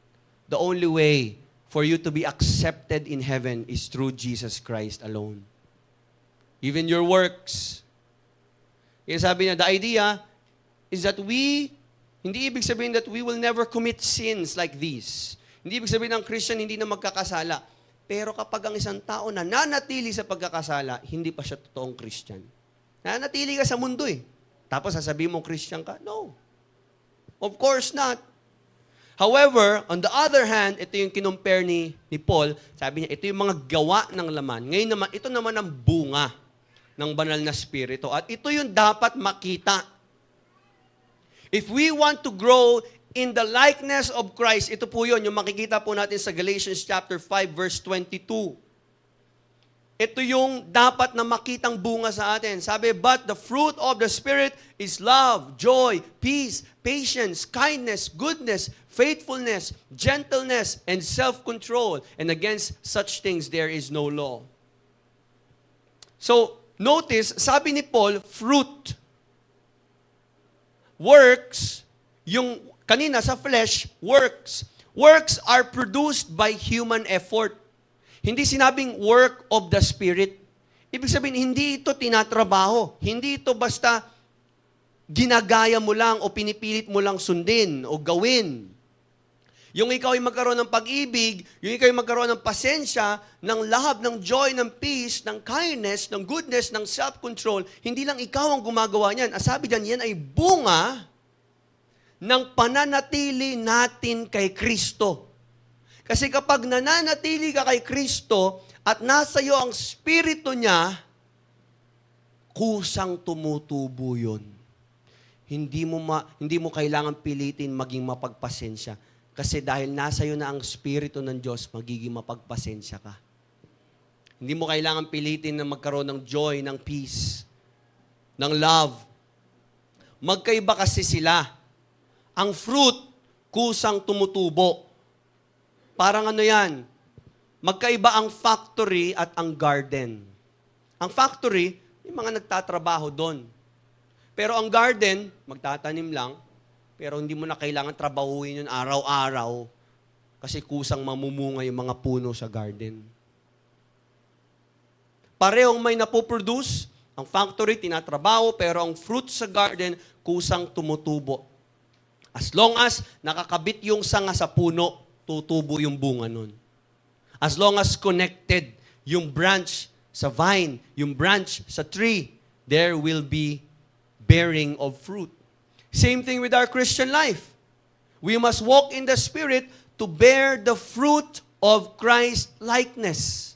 The only way for you to be accepted in heaven is through Jesus Christ alone. Even your works. Kaya sabi niya, the idea is that hindi ibig sabihin that we will never commit sins like these. Hindi ibig sabihin ng Christian hindi na magkakasala. Pero kapag ang isang tao nananatili sa pagkakasala, hindi pa siya totoong Christian. Nananatili ka sa mundo Tapos sasabihin mo Christian ka? No. Of course not. However, on the other hand, ito yung kinumpare ni Paul, sabi niya, ito yung mga gawa ng laman. Ngayon naman, ito naman ang bunga ng banal na spirito. At ito yung dapat makita. If we want to grow in the likeness of Christ, ito po yun, yung makikita po natin sa Galatians chapter 5, verse 22. Ito yung dapat na makitang bunga sa atin. Sabi, but the fruit of the Spirit is love, joy, peace, patience, kindness, goodness, faithfulness, gentleness, and self-control. And against such things there is no law. So, notice, sabi ni Paul, fruit. Works, yung kanina sa flesh, works. Works are produced by human effort. Hindi sinabing work of the Spirit. Ibig sabihin, hindi ito tinatrabaho. Hindi ito basta ginagaya mo lang o pinipilit mo lang sundin o gawin. Yung ikaw ay magkaroon ng pag-ibig, yung ikaw ay magkaroon ng pasensya, ng love, ng joy, ng peace, ng kindness, ng goodness, ng self-control, hindi lang ikaw ang gumagawa niyan. Sabi diyan, yan ay bunga ng pananatili natin kay Kristo. Kasi kapag nananatili ka kay Kristo at nasa iyo ang Espiritu niya, kusang tumutubo yun. Hindi mo kailangan pilitin maging mapagpasensya. Kasi dahil nasa iyo na ang Espiritu ng Diyos, magiging mapagpasensya ka. Hindi mo kailangan pilitin na magkaroon ng joy, ng peace, ng love. Magkaiba kasi sila. Ang fruit, kusang tumutubo. Parang ano yan? Magkaiba ang factory at ang garden. Ang factory, may mga nagtatrabaho doon. Pero ang garden, magtatanim lang, pero hindi mo na kailangan trabahuin yun araw-araw kasi kusang mamumunga yung mga puno sa garden. Parehong may napoproduce, ang factory tinatrabaho, pero ang fruit sa garden kusang tumutubo. As long as nakakabit yung sanga sa puno, tutubo yung bunga nun. As long as connected yung branch sa vine, yung branch sa tree, there will be bearing of fruit. Same thing with our Christian life. We must walk in the Spirit to bear the fruit of Christ-likeness.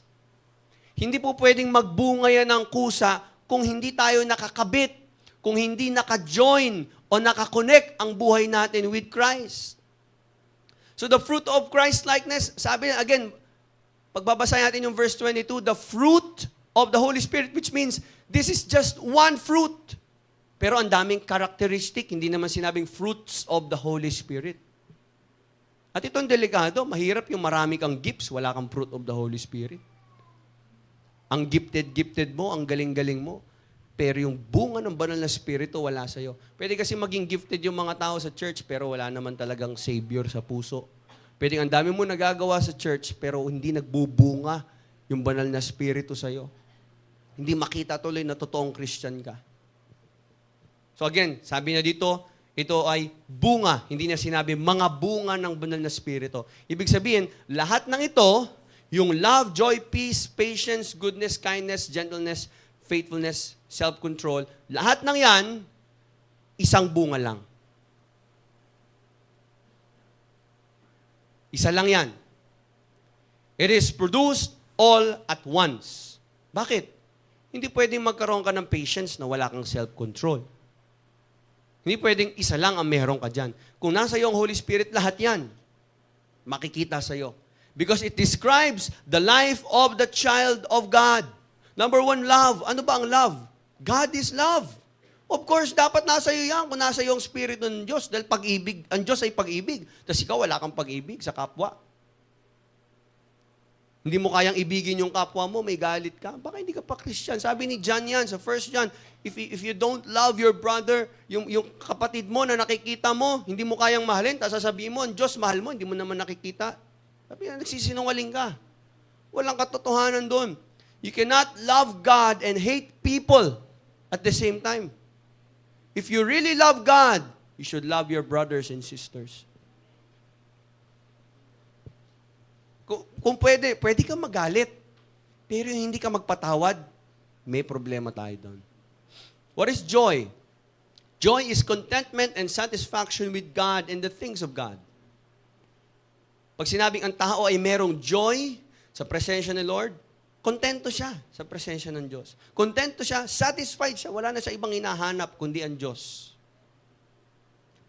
Hindi po pwedeng magbunga yan ng kusa kung hindi tayo nakakabit, kung hindi naka-join o nakakonect ang buhay natin with Christ. So the fruit of Christ-likeness, sabi again, pagbabasa natin yung verse 22, the fruit of the Holy Spirit, which means this is just one fruit. Pero ang daming characteristic, hindi naman sinabing fruits of the Holy Spirit. At itong delikado, mahirap yung marami kang gifts, wala kang fruit of the Holy Spirit. Ang gifted mo, ang galing-galing mo. Pero yung bunga ng banal na Espiritu, wala sa'yo. Pwede kasi maging gifted yung mga tao sa church, pero wala naman talagang Savior sa puso. Pwede ang dami mo nagagawa sa church, pero hindi nagbubunga yung banal na Espiritu sa'yo. Hindi makita tuloy na totoong Christian ka. So again, sabi na dito, ito ay bunga. Hindi niya sinabi mga bunga ng banal na Espiritu. Ibig sabihin, lahat ng ito, yung love, joy, peace, patience, goodness, kindness, gentleness, faithfulness, self-control, lahat ng yan, isang bunga lang. Isa lang yan. It is produced all at once. Bakit? Hindi pwedeng magkaroon ka ng patience na wala kang self-control. Hindi pwedeng isa lang ang meron ka dyan. Kung nasa iyo ang Holy Spirit, lahat yan. Makikita sa iyo. Because it describes the life of the child of God. Number one, love. Ano ba ang love? God is love. Of course, dapat nasa iyo yan kung nasa iyo ang Spirit ng Diyos. Dahil pag-ibig, ang Diyos ay pag-ibig. Tapos ikaw, wala kang pag-ibig sa kapwa. Hindi mo kayang ibigin yung kapwa mo, may galit ka. Baka hindi ka pa Christian. Sabi ni John yan sa 1 John, if you don't love your brother, yung kapatid mo na nakikita mo, hindi mo kayang mahalin, tapos sasabihin mo, ang Diyos mahal mo, hindi mo naman nakikita. Sabi na, nagsisinungaling ka. Walang katotohanan doon. You cannot love God and hate people at the same time. If you really love God, you should love your brothers and sisters. Kung pwede kang magalit. Pero hindi ka magpatawad, may problema tayo doon. What is joy? Joy is contentment and satisfaction with God and the things of God. Pag sinabing ang tao ay merong joy sa presensya ng Lord, kontento siya sa presensya ng Diyos. Kontento siya, satisfied siya, wala na siya ibang hinahanap kundi ang Diyos.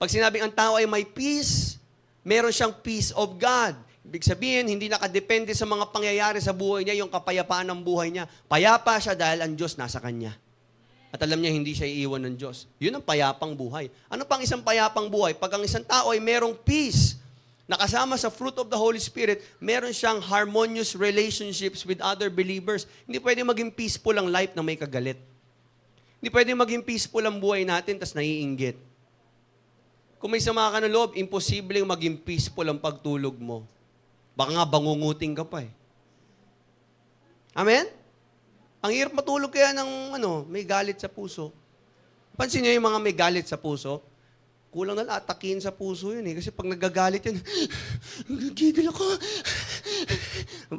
Pag sinabing ang tao ay may peace, meron siyang peace of God. Ibig sabihin, hindi nakadepende sa mga pangyayari sa buhay niya, yung kapayapaan ng buhay niya. Payapa siya dahil ang Diyos nasa kanya. At alam niya, hindi siya iiwan ng Diyos. Yun ang payapang buhay. Ano pang isang payapang buhay? Pag ang isang tao ay merong peace, nakasama sa fruit of the Holy Spirit, meron siyang harmonious relationships with other believers. Hindi pwede maging peaceful ang life na may kagalit. Hindi pwede maging peaceful ang buhay natin, tas naiinggit. Kung may sama ka ng loob, imposibleng maging peaceful ang pagtulog mo. Baka nga bangunguting ka pa eh. Amen? Ang hirap matulog kaya ng may galit sa puso. Pansin niyo yung mga may galit sa puso? Kulang na atakin sa puso yun eh. Kasi pag nagagalit yun, gigil ako.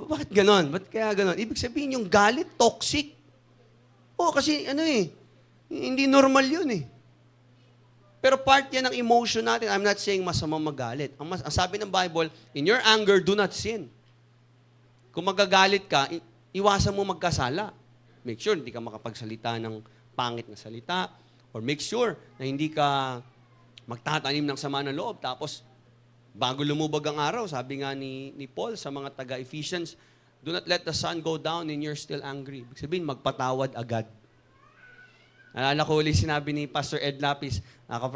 Bakit ganon? Ba't kaya ganon? Ibig sabihin yung galit, toxic. Kasi hindi normal yun eh. Pero part yan ng emotion natin. I'm not saying masama magalit. Ang sabi ng Bible, in your anger, do not sin. Kung magagalit ka, iwasan mo magkasala. Make sure hindi ka makapagsalita ng pangit na salita, or make sure na hindi ka magtatanim ng sama ng loob. Tapos, bago lumubog ang araw, sabi nga ni Paul sa mga taga-Ephesians, do not let the sun go down and you're still angry. Ibig sabihin, magpatawad agad. Alala ko ulit sinabi ni Pastor Ed Lapis,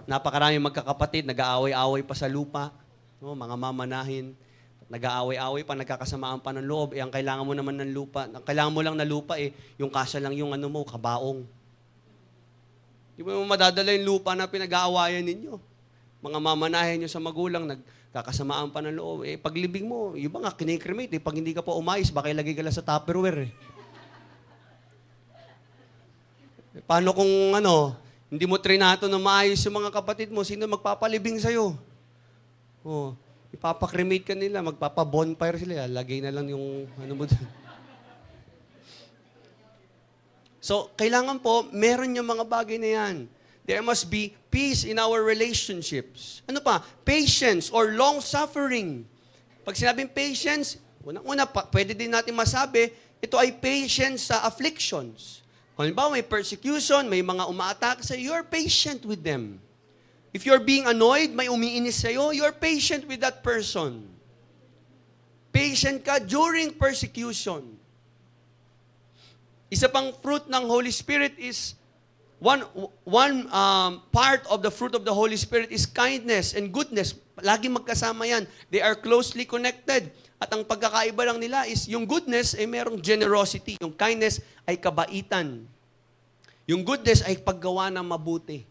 napakaraming magkakapatid, nag-aaway-aaway pa sa lupa, no, mga mamanahin, nag-aaway-aaway pa, nagkakasamaan pa ng loob. Ang kailangan mo naman ng lupa, ang kailangan mo lang na lupa yung kasya lang yung kabaong. Di mo madadala yung lupa na pinag-aawayan ninyo. Mga mamanahin nyo sa magulang, nagkakasamaan pa ng loob. Paglibing mo, yung ba nga, kinikremate. Pag hindi ka pa umayos, baka ilagay ka lang sa Tupperware. Paano kung hindi mo trinato na maayos yung mga kapatid mo, sino magpapalibing sa'yo? Ipapakremate ka nila, magpapa-bonfire sila, lagay na lang yung mo doon. So, kailangan po, meron yung mga bagay na yan. There must be peace in our relationships. Ano pa? Patience or long-suffering. Pag sinabing patience, unang-una, pwede din natin masabi, ito ay patience sa afflictions. Kung halimbawa, may persecution, may mga uma-attack sa'yo, you're patient with them. If you're being annoyed, may umiinis sa'yo, you're patient with that person. Patient ka during persecution. Isa pang fruit ng Holy Spirit is, one part of the fruit of the Holy Spirit is kindness and goodness. Laging magkasama yan. They are closely connected. At ang pagkakaiba lang nila is yung goodness ay merong generosity. Yung kindness ay kabaitan. Yung goodness ay paggawa ng mabuti.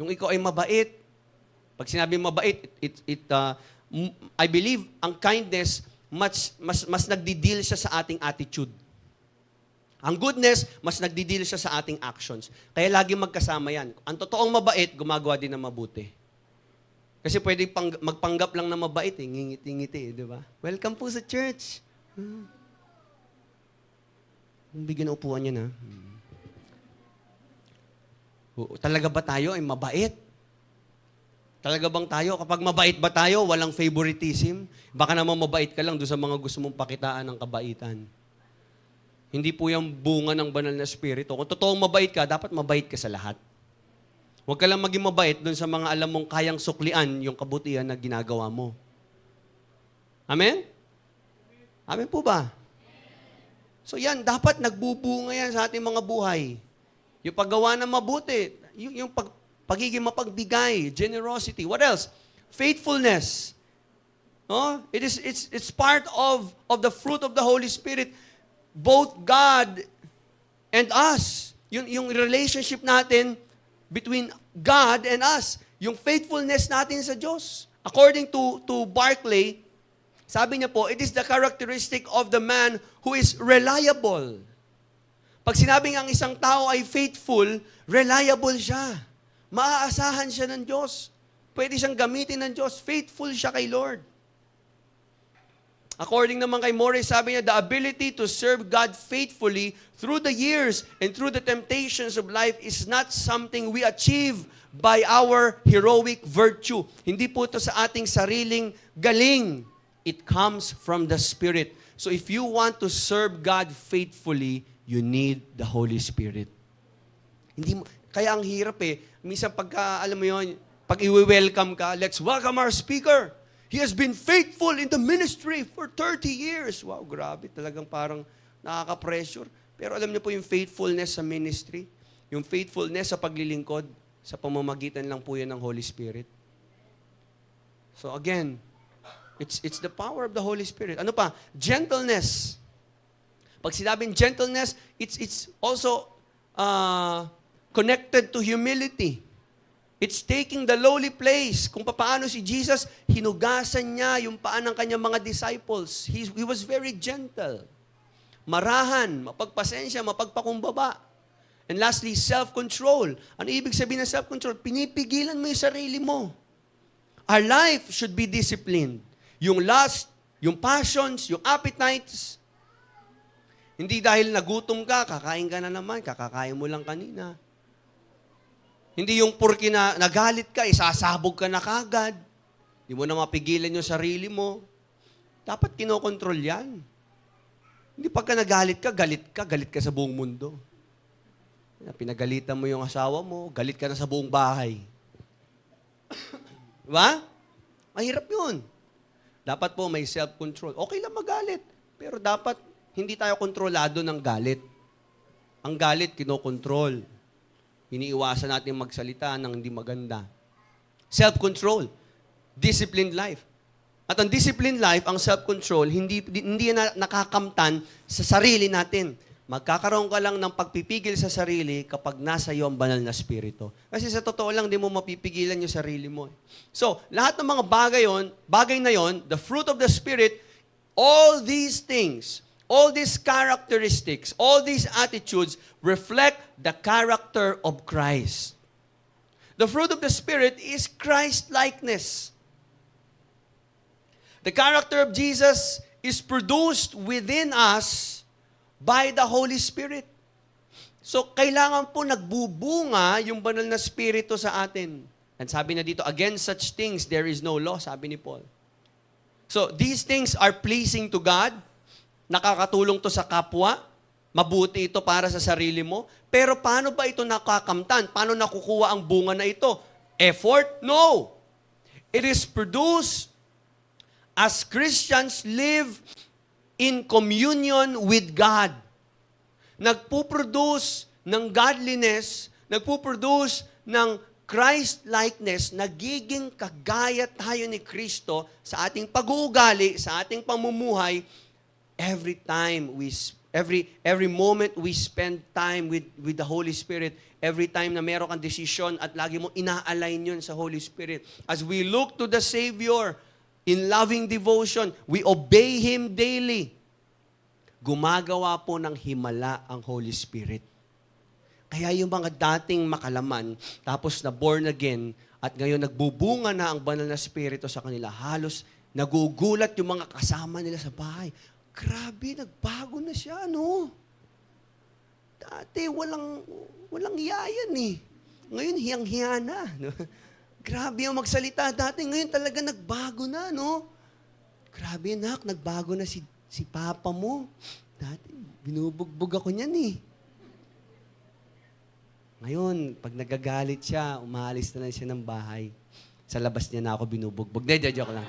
Yung ikaw ay mabait. Pag sinabi mabait, I believe ang kindness mas nagdi-deal siya sa ating attitude. Ang goodness, mas nagdi-deal siya sa ating actions. Kaya lagi magkasama yan. Ang totoong mabait, gumagawa din ng mabuti. Kasi pwede magpanggap lang na mabait, ngingiti-ngiti, di ba? Welcome po sa church. Bigyan ng upuan niya na. Talaga ba tayo ay mabait? Talaga bang tayo, kapag mabait ba tayo, walang favoritism? Baka naman mabait ka lang doon sa mga gusto mong pakitaan ng kabaitan. Hindi po yung bunga ng banal na spirito. Kung totoong mabait ka, dapat mabait ka sa lahat. Huwag ka lang maging mabait doon sa mga alam mong kayang suklian yung kabutihan na ginagawa mo. Amen? Amen po ba? So yan, dapat nagbubunga yan sa ating mga buhay. Yung paggawa ng mabuti, yung pagiging mapagbigay, generosity. What else? Faithfulness. It's part of the fruit of the Holy Spirit. Both God and us. Yung relationship natin between God and us. Yung faithfulness natin sa Diyos. According to Barclay, sabi niya po, it is the characteristic of the man who is reliable. Pag sinabing ang isang tao ay faithful, reliable siya. Maaasahan siya ng Diyos. Pwede siyang gamitin ng Diyos. Faithful siya kay Lord. According naman kay Morris, sabi niya, the ability to serve God faithfully through the years and through the temptations of life is not something we achieve by our heroic virtue. Hindi po ito sa ating sariling galing. It comes from the Spirit. So if you want to serve God faithfully, you need the Holy Spirit. Kaya ang hirap minsan pagka, alam mo yun, pag i-welcome ka, let's welcome our speaker. He has been faithful in the ministry for 30 years. Wow, grabe. Talagang parang nakaka-pressure. Pero alam niyo po yung faithfulness sa ministry, yung faithfulness sa paglilingkod, sa pamamagitan lang po yan ng Holy Spirit. So again, it's the power of the Holy Spirit. Ano pa? Gentleness. Pag sinabing gentleness, it's also connected to humility. It's taking the lowly place. Kung paano si Jesus, hinugasan niya yung paan ng kanyang mga disciples. He was very gentle. Marahan, mapagpasensya, mapagpakumbaba. And lastly, self-control. Ano ibig sabihin ng self-control? Pinipigilan mo yung sarili mo. Our life should be disciplined. Yung lust, yung passions, yung appetites. Hindi dahil nagutom ka, kakain ka na naman, kakakain mo lang kanina. Hindi yung porke na nagalit ka, isasabog ka na kagad. Hindi mo na mapigilan yung sarili mo. Dapat kinokontrol yan. Hindi pagka nagalit ka, galit ka sa buong mundo. Pinagalitan mo yung asawa mo, galit ka na sa buong bahay. Diba? Mahirap yun. Dapat po may self-control. Okay lang magalit, pero dapat hindi tayo kontrolado ng galit. Ang galit, kinokontrol. Iniiwasan natin magsalita ng hindi maganda. Self-control. Disciplined life. At ang disciplined life, ang self-control, hindi na nakakamtan sa sarili natin. Magkakaroon ka lang ng pagpipigil sa sarili kapag nasa iyo ang banal na spirito. Kasi sa totoo lang, di mo mapipigilan yung sarili mo. So, lahat ng mga bagay na yon, the fruit of the Spirit, all these things, all these characteristics, all these attitudes reflect the character of Christ. The fruit of the Spirit is Christ-likeness. The character of Jesus is produced within us by the Holy Spirit. So, kailangan po nagbubunga yung banal na spirito sa atin. And sabi na dito, against such things, there is no law, sabi ni Paul. So, these things are pleasing to God. Nakakatulong to sa kapwa. Mabuti ito para sa sarili mo. Pero paano ba ito nakakamtan? Paano nakukuha ang bunga na ito? Effort? No. It is produced as Christians live in communion with God. Nagpuproduce ng godliness, nagpuproduce ng Christ-likeness, nagiging kagaya tayo ni Kristo sa ating pag-uugali, sa ating pamumuhay, every moment we spend time with the Holy Spirit, every time na meron kang desisyon at lagi mo ina-align yun sa Holy Spirit. As we look to the Savior, in loving devotion, we obey Him daily. Gumagawa po ng himala ang Holy Spirit. Kaya yung mga dating makalaman, tapos na born again, at ngayon nagbubunga na ang banal na Spirito sa kanila, halos nagugulat yung mga kasama nila sa bahay. Grabe, nagbago na siya, no? Dati, walang yayan eh. Ngayon, hiyang-hiya na. No? Grabe yung magsalita dati. Ngayon talaga nagbago na, no? Grabe, anak, nagbago na si papa mo. Dati, binubugbog ako niyan eh. Ngayon, pag nagagalit siya, umaalis na lang siya ng bahay. Sa labas niya na ako binubugbog. Joke lang.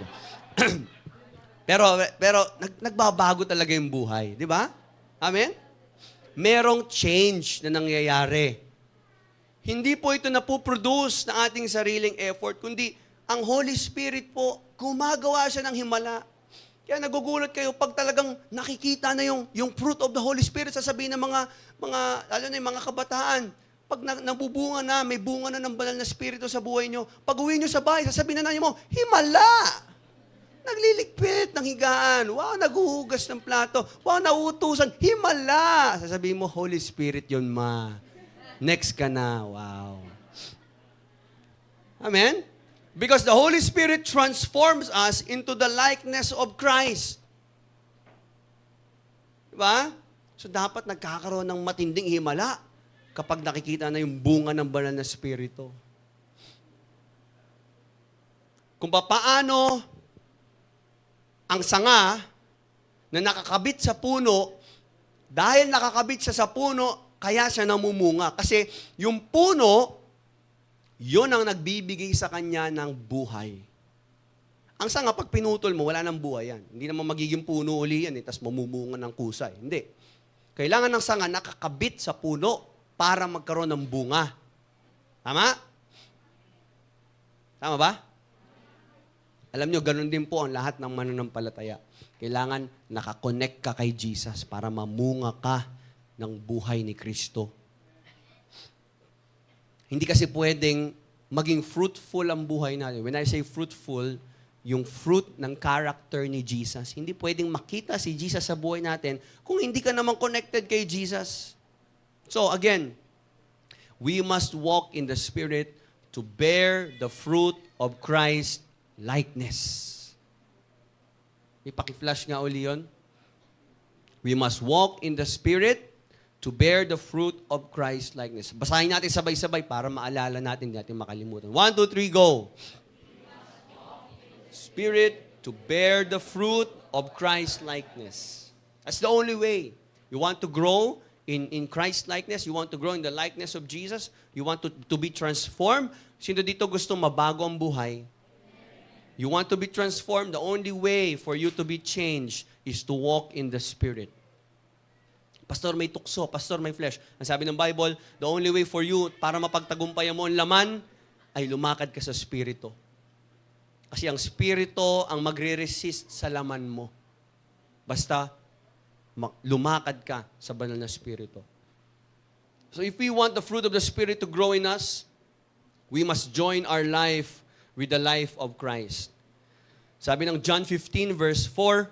pero nagbabago talaga yung buhay. Di ba? Amen? Merong change na nangyayari. Hindi po ito napuproduce ng ating sariling effort, kundi ang Holy Spirit po, gumagawa siya ng himala. Kaya nagugulat kayo pag talagang nakikita na yung fruit of the Holy Spirit, sasabihin ng lalo na yung mga kabataan, pag nabubunga na, may bunga na ng banal na spirito sa buhay nyo, pag uwi nyo sa bahay, sasabihin na nanay mo, himala! Nagliligpit ng higaan. Wow, naguhugas ng plato. Wow, nauutusan. Himala! Sasabihin mo, Holy Spirit yun, ma. Next ka na. Wow. Amen? Because the Holy Spirit transforms us into the likeness of Christ. Diba? So dapat nagkakaroon ng matinding himala kapag nakikita na yung bunga ng banal na spirito. Kung paano ang sanga na nakakabit sa puno, dahil nakakabit siya sa puno, kaya siya namumunga. Kasi yung puno, yun ang nagbibigay sa kanya ng buhay. Ang sanga, pag pinutol mo, wala nang buhay yan. Hindi naman magiging puno uli yan, tapos mamumunga ng kusay. Hindi. Kailangan ng sanga nakakabit sa puno para magkaroon ng bunga. Tama? Tama ba? Alam nyo, ganun din po ang lahat ng mananampalataya. Kailangan nakakonect ka kay Jesus para mamunga ka ng buhay ni Kristo. Hindi kasi pwedeng maging fruitful ang buhay natin. When I say fruitful, yung fruit ng character ni Jesus. Hindi pwedeng makita si Jesus sa buhay natin kung hindi ka naman connected kay Jesus. So again, we must walk in the Spirit to bear the fruit of Christ likeness. Ipaki-flash nga uli yun. We must walk in the Spirit to bear the fruit of Christ likeness. Basahin natin sabay-sabay para maalala natin, hindi natin makalimutan. 1, 2, 3, go! Spirit to bear the fruit of Christ likeness. That's the only way. You want to grow in Christ-likeness? You want to grow in the likeness of Jesus? You want to be transformed? Sino dito gusto mabago ang buhay? You want to be transformed? The only way for you to be changed is to walk in the Spirit. Pastor, may tukso. Pastor, may flesh. Ang sabi ng Bible, the only way for you para mapagtagumpayan mo ang laman ay lumakad ka sa Spirito. Kasi ang Spirito ang magre-resist sa laman mo. Basta lumakad ka sa banal na Spirito. So if we want the fruit of the Spirit to grow in us, we must join our life with the life of Christ. Sabi ng John 15 verse 4,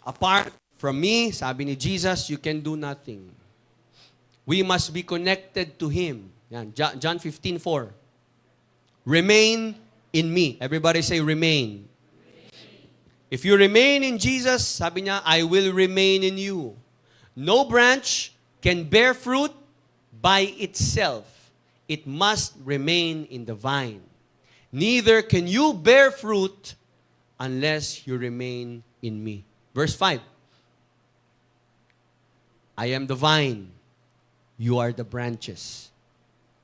apart from me, sabi ni Jesus, you can do nothing. We must be connected to Him. Yan, John 15:4. Remain in me. Everybody say remain. If you remain in Jesus, sabi niya, I will remain in you. No branch can bear fruit by itself. It must remain in the vine. Neither can you bear fruit unless you remain in me. Verse 5. I am the vine. You are the branches.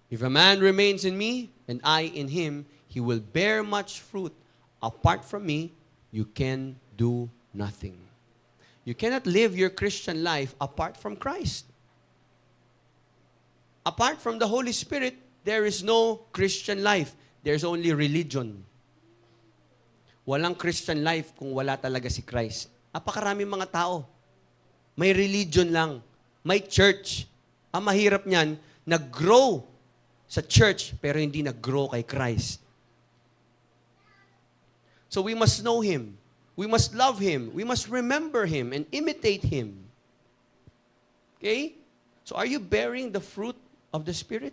If a man remains in me and I in him, he will bear much fruit. Apart from me, you can do nothing. You cannot live your Christian life apart from Christ. Apart from the Holy Spirit, there is no Christian life. There's only religion. Walang Christian life kung wala talaga si Christ. Napakaraming mga tao. May religion lang. May church. Ang mahirap niyan, nag-grow sa church pero hindi nag-grow kay Christ. So we must know Him. We must love Him. We must remember Him and imitate Him. Okay? So are you bearing the fruit of the Spirit?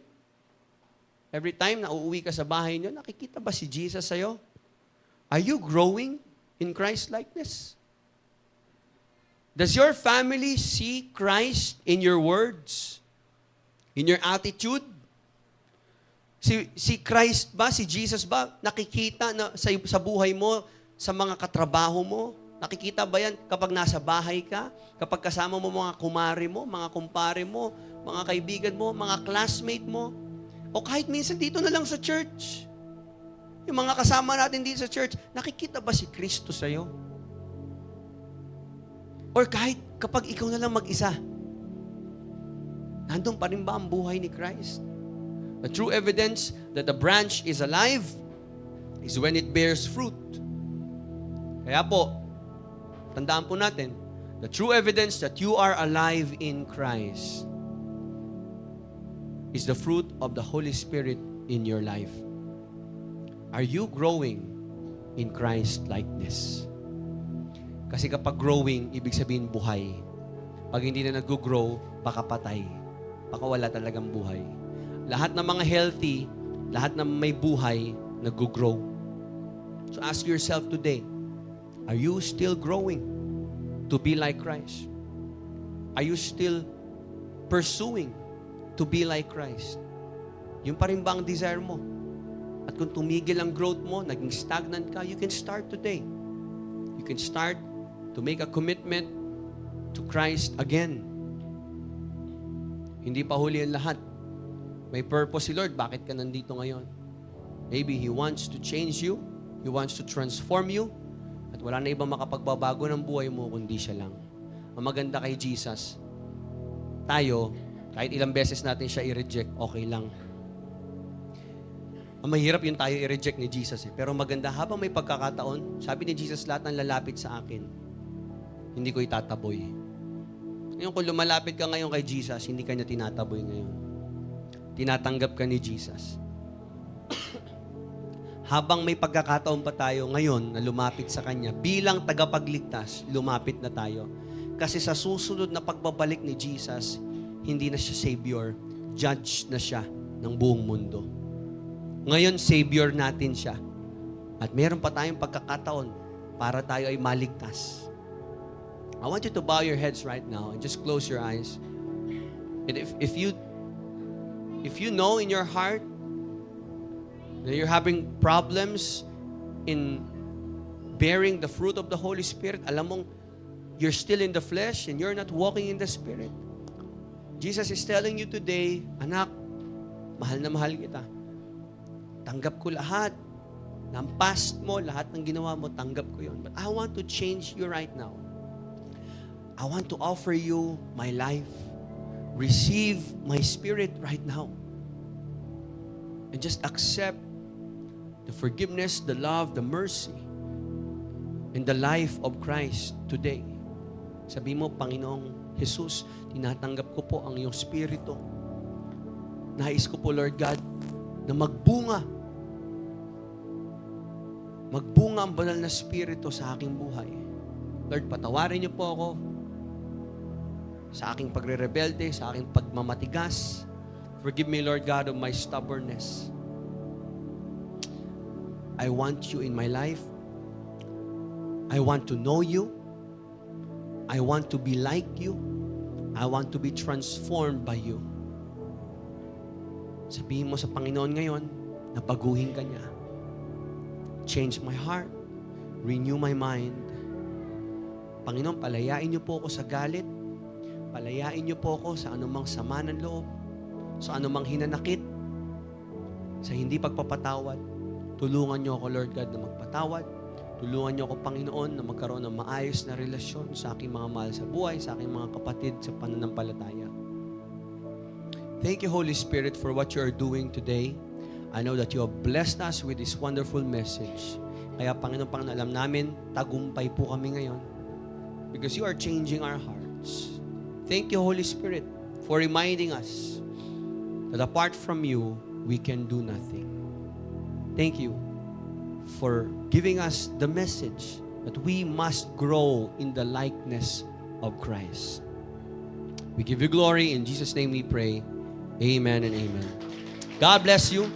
Every time na uuwi ka sa bahay niyo, nakikita ba si Jesus sa'yo? Are you growing in Christ-likeness? Does your family see Christ in your words? In your attitude? Si Christ ba, si Jesus ba, nakikita na sa buhay mo, sa mga katrabaho mo? Nakikita ba yan kapag nasa bahay ka? Kapag kasama mo mga kumari mo, mga kumpare mo, mga kaibigan mo, mga classmate mo? O kahit minsan dito na lang sa church. Yung mga kasama natin dito sa church, nakikita ba si Kristo sa'yo? Or kahit kapag ikaw na lang mag-isa, nandun pa rin ba ang buhay ni Christ? The true evidence that the branch is alive is when it bears fruit. Kaya po, tandaan po natin, the true evidence that you are alive in Christ is the fruit of the Holy Spirit in your life. Are you growing in Christ-likeness? Kasi kapag growing, ibig sabihin buhay. Pag hindi na nag-grow, baka patay. Baka wala talagang buhay. Lahat ng mga healthy, lahat ng may buhay, nag-grow. So ask yourself today, are you still growing to be like Christ? Are you still pursuing to be like Christ? Yung pa rin ba ang desire mo? At kung tumigil ang growth mo, naging stagnant ka, you can start today. You can start to make a commitment to Christ again. Hindi pa huli ang lahat. May purpose si Lord. Bakit ka nandito ngayon? Maybe He wants to change you. He wants to transform you. At wala na ibang makapagbabago ng buhay mo kundi siya lang. Ang maganda kay Jesus, tayo, kahit ilang beses natin siya i-reject, okay lang. Ang mahirap yung tayo i-reject ni Jesus. Pero maganda, habang may pagkakataon, sabi ni Jesus, lahat ng lalapit sa akin, hindi ko itataboy. Ngayon, kung lumalapit ka ngayon kay Jesus, hindi ka niya tinataboy ngayon. Tinatanggap ka ni Jesus. Habang may pagkakataon pa tayo ngayon na lumapit sa Kanya, bilang tagapagligtas, lumapit na tayo. Kasi sa susunod na pagbabalik ni Jesus, hindi na siya Savior, judge na siya ng buong mundo. Ngayon, Savior natin siya. At meron pa tayong pagkakataon para tayo ay maligtas. I want you to bow your heads right now and just close your eyes. And if you know in your heart that you're having problems in bearing the fruit of the Holy Spirit, alam mong you're still in the flesh and you're not walking in the Spirit, Jesus is telling you today, anak, mahal na mahal kita. Tanggap ko lahat ng past mo, lahat ng ginawa mo, tanggap ko yun. But I want to change you right now. I want to offer you my life. Receive my spirit right now. And just accept the forgiveness, the love, the mercy, and the life of Christ today. Sabi mo, Panginoong Jesus, tinatanggap ko po ang iyong spirito. Nais ko po, Lord God, na magbunga ang banal na spirito sa aking buhay. Lord, patawarin niyo po ako sa aking pagre-rebelde, sa aking pagmamatigas. Forgive me, Lord God, of my stubbornness. I want you in my life. I want to know you. I want to be like you. I want to be transformed by you. Sabihin mo sa Panginoon ngayon, na baguhin ka niya. Change my heart. Renew my mind. Panginoon, palayain niyo po ako sa galit. Palayain niyo po ako sa anumang sama ng loob. Sa anumang hinanakit. Sa hindi pagpapatawad. Tulungan niyo ako, Lord God, na magpatawad. Tulungan niyo ako, Panginoon, na magkaroon ng maayos na relasyon sa aking mga mahal sa buhay, sa aking mga kapatid sa pananampalataya. Thank you, Holy Spirit, for what you are doing today. I know that you have blessed us with this wonderful message. Kaya, Panginoon, alam namin, tagumpay po kami ngayon because you are changing our hearts. Thank you, Holy Spirit, for reminding us that apart from you, we can do nothing. Thank you for giving us the message that we must grow in the likeness of Christ. We give you glory. In Jesus' name we pray. Amen and amen. God bless you.